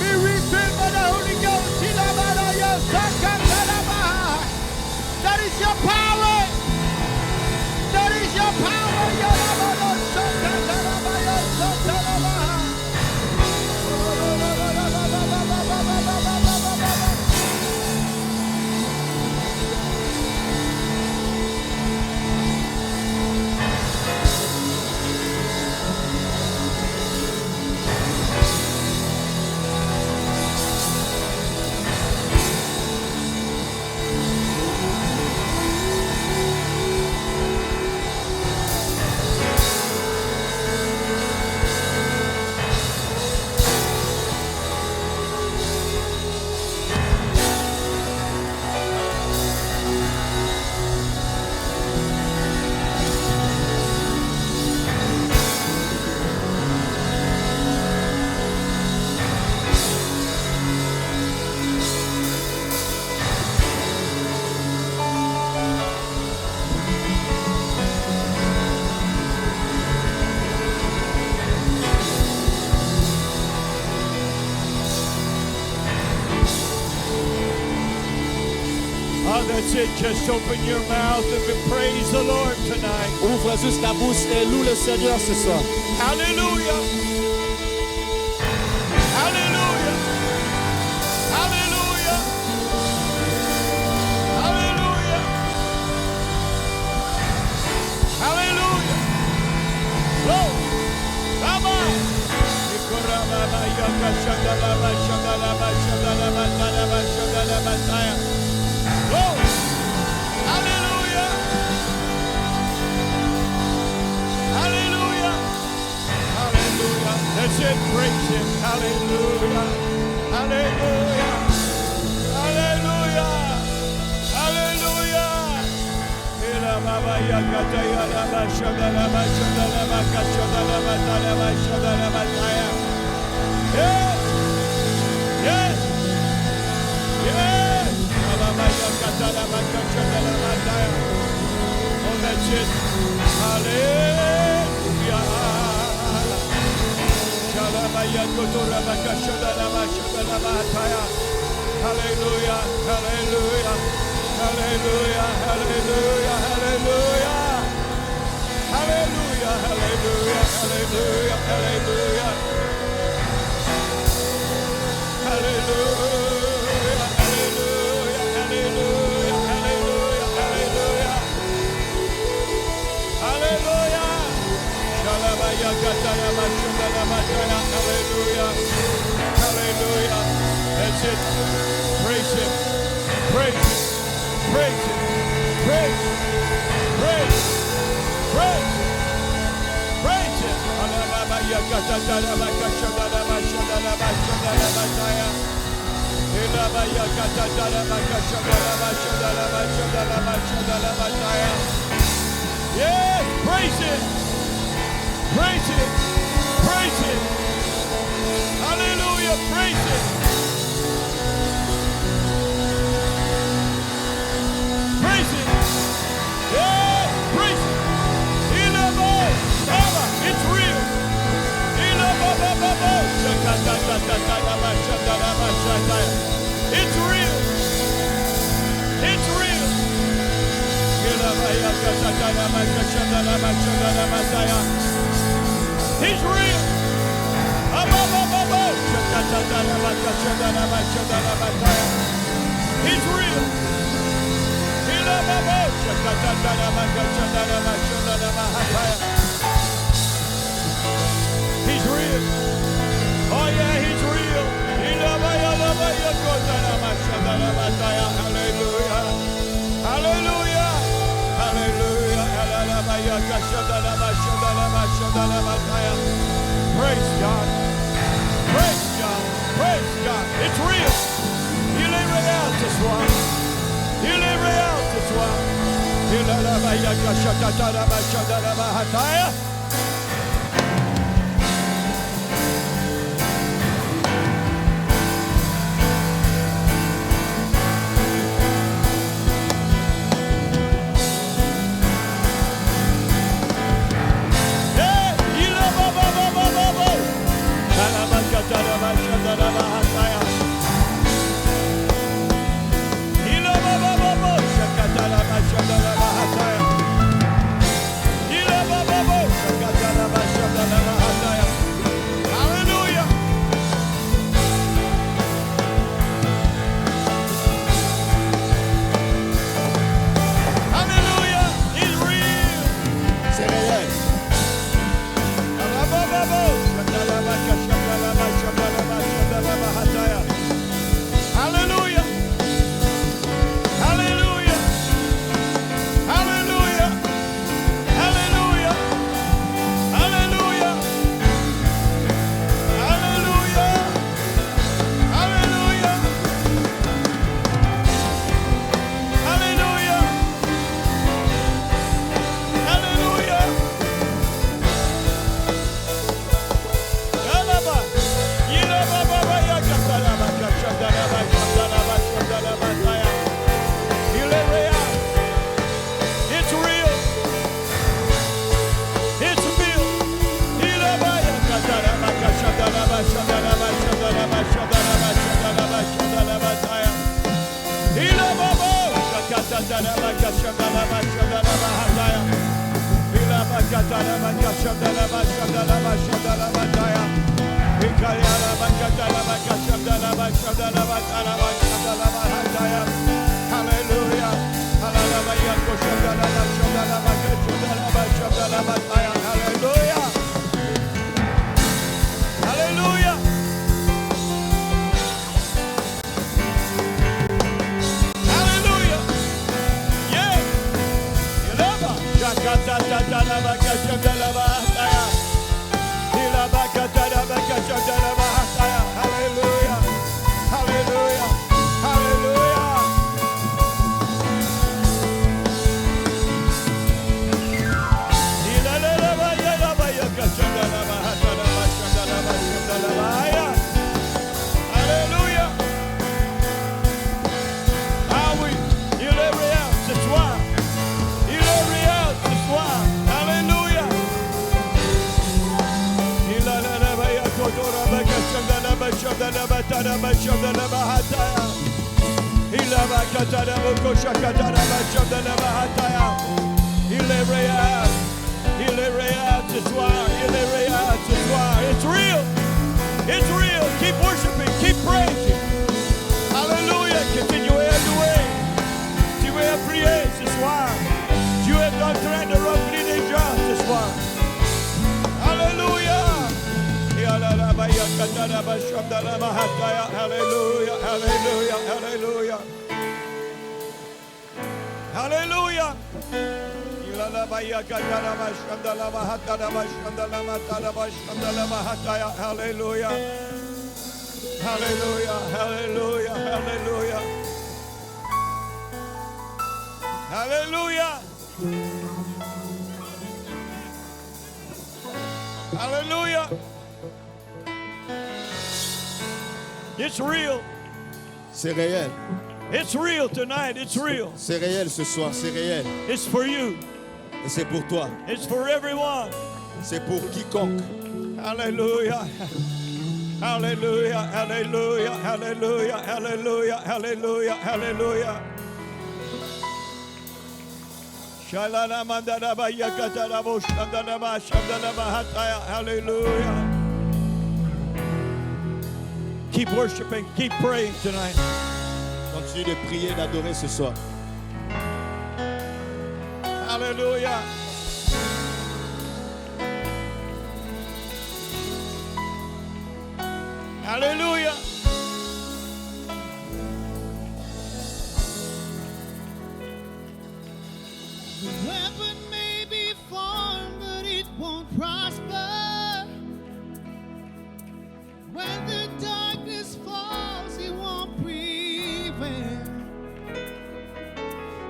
Be refilled by the Holy Ghost. That is your power. That is your Oh, that's it. Just open your mouth and praise the Lord tonight. Ouvre juste la bouche et loue le Seigneur ce soir. Hallelujah. Hallelujah. Hallelujah. Hallelujah. Hallelujah. Glory. Come on. Glory. Hallelujah. Hallelujah. Hallelujah. That's it. Praise him. Hallelujah. Hallelujah. Hallelujah. Hallelujah. Ila baba yakata ya laba shada laba shada laba kashada laba laba shada laba taya. Yes. Yes. Yes. Laba yakata laba kashada laba taya. Oh, that's it. Hallelujah. Shalabaya kotora bakashada laba shada laba taya. Hallelujah. Hallelujah. Hallelujah, hallelujah, hallelujah. Hallelujah, hallelujah, hallelujah, hallelujah. Hallelujah, hallelujah, hallelujah, hallelujah, hallelujah. Hallelujah. Shalabaya kataya bashundala bataya. Hallelujah. Hallelujah. That's it. Praise him. Praise him. Praise him. Praise him. Praise him. Praise him. Praise him. Yes, praise it. Praise it. Praise it. Hallelujah. Praise it. Praise it. Yeah, praise it. It's real. It's real. It's real. He's real. He's real. He's real. Oh yeah, he's real. Hallelujah. Hallelujah. Hallelujah. Praise God. Praise God. Praise God. It's real. Il est réel ce soir. Il est réel ce soir. Hallelujah. Hallelujah. He's real. C'est réel. Hallelujah. Hallelujah. Hallelujah. Hallelujah. Hallelujah. Hallelujah. Hallelujah. Hallelujah. Hallelujah. Yalaba. Yilaba baba yakatalaba kashadalaba kashadalaba kashadalaba taya. Hallelujah. It's real. It's real. Yilaba yakatalaba kashadalaba kashadalaba kashadalaba kashadalaba kashadalaba kashadalaba taya. Yilaba baba yakatalaba kashadalaba kashadalaba taya. Yilaba yakatalaba kashadalaba kashadalaba kashadalaba taya. Hallelujah. Hallelujah. Hallelujah. Hallelujah. Yeah. Hallelujah. Hallelujah. Hallelujah. Hallelujah. Ah oui, il est réel ce soir. Il est réel ce soir. Alléluia. Il a la baya kodora baka chandala bashadala batara bashadala bahataya. Il a bakatara boko shakatara bashadala bahataya. Il est réel. Il est réel ce soir. Il est réel ce soir. It's real. It's real. Keep worshiping. Keep praising. Alléluia. Continuez à louer. Continuez à prier ce soir. Dieu est en train de remplir les gens ce soir. Alléluia. Hallelujah. Hallelujah. Hallelujah. Hallelujah. Hallelujah. Hallelujah. Hallelujah. Hallelujah. Hallelujah. Hallelujah. It's real. C'est réel. It's real tonight. It's real. C'est réel ce soir. C'est réel. It's for you. Et c'est pour toi. It's for everyone. C'est pour quiconque. Hallelujah. Hallelujah. Hallelujah. Hallelujah. Hallelujah. Hallelujah. Hallelujah. Hallelujah. Keep worshiping, keep praying tonight. Continue de prier, d'adorer ce soir. Hallelujah. Hallelujah. The weapon may be formed, but it won't prosper. When the darkness falls, it won't prevail.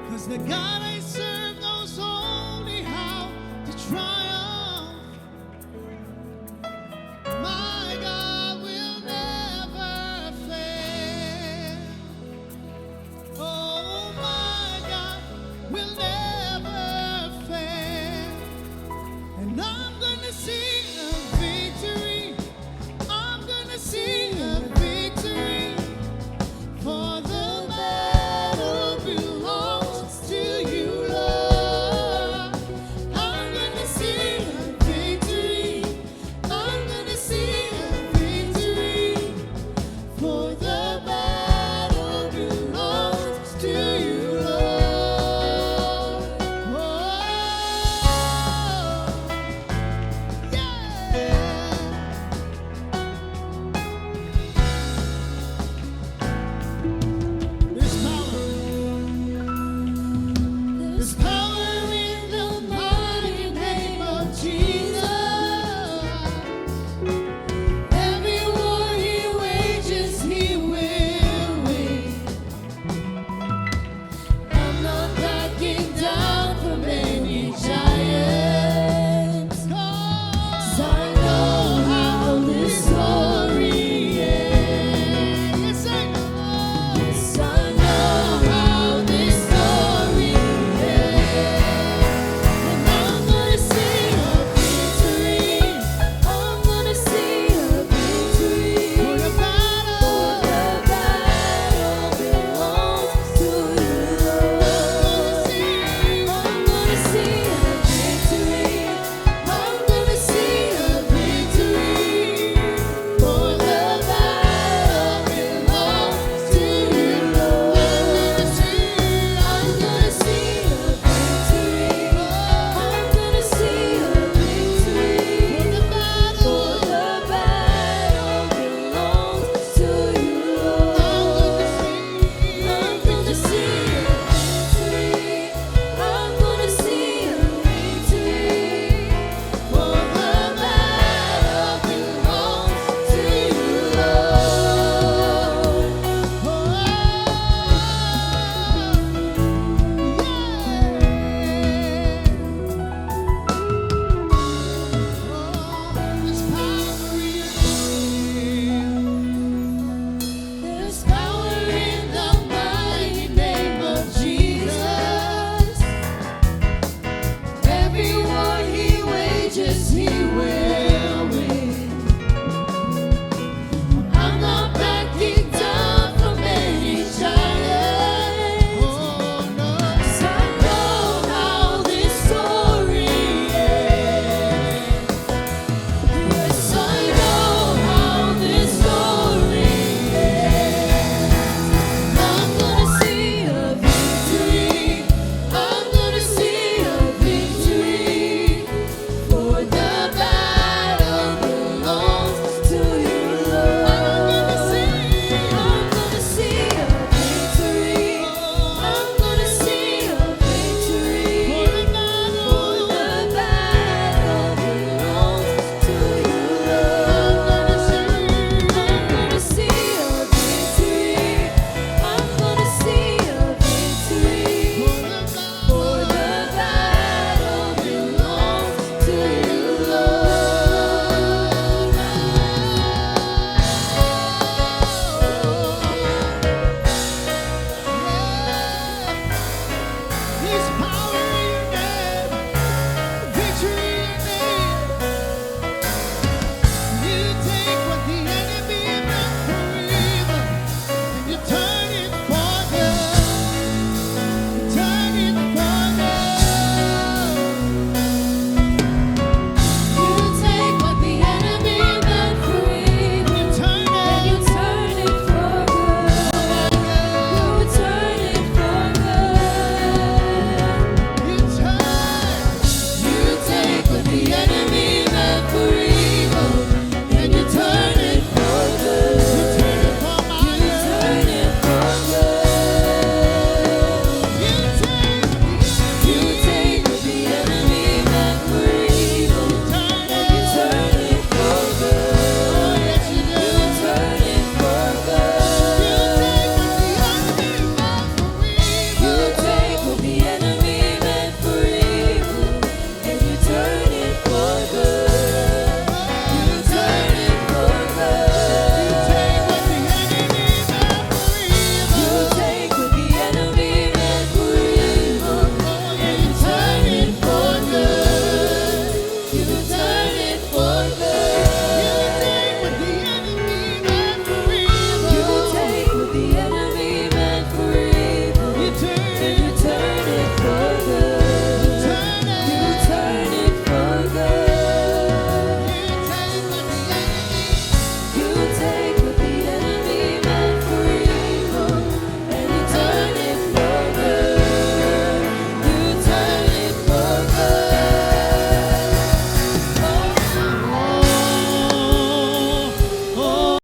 'Cause the God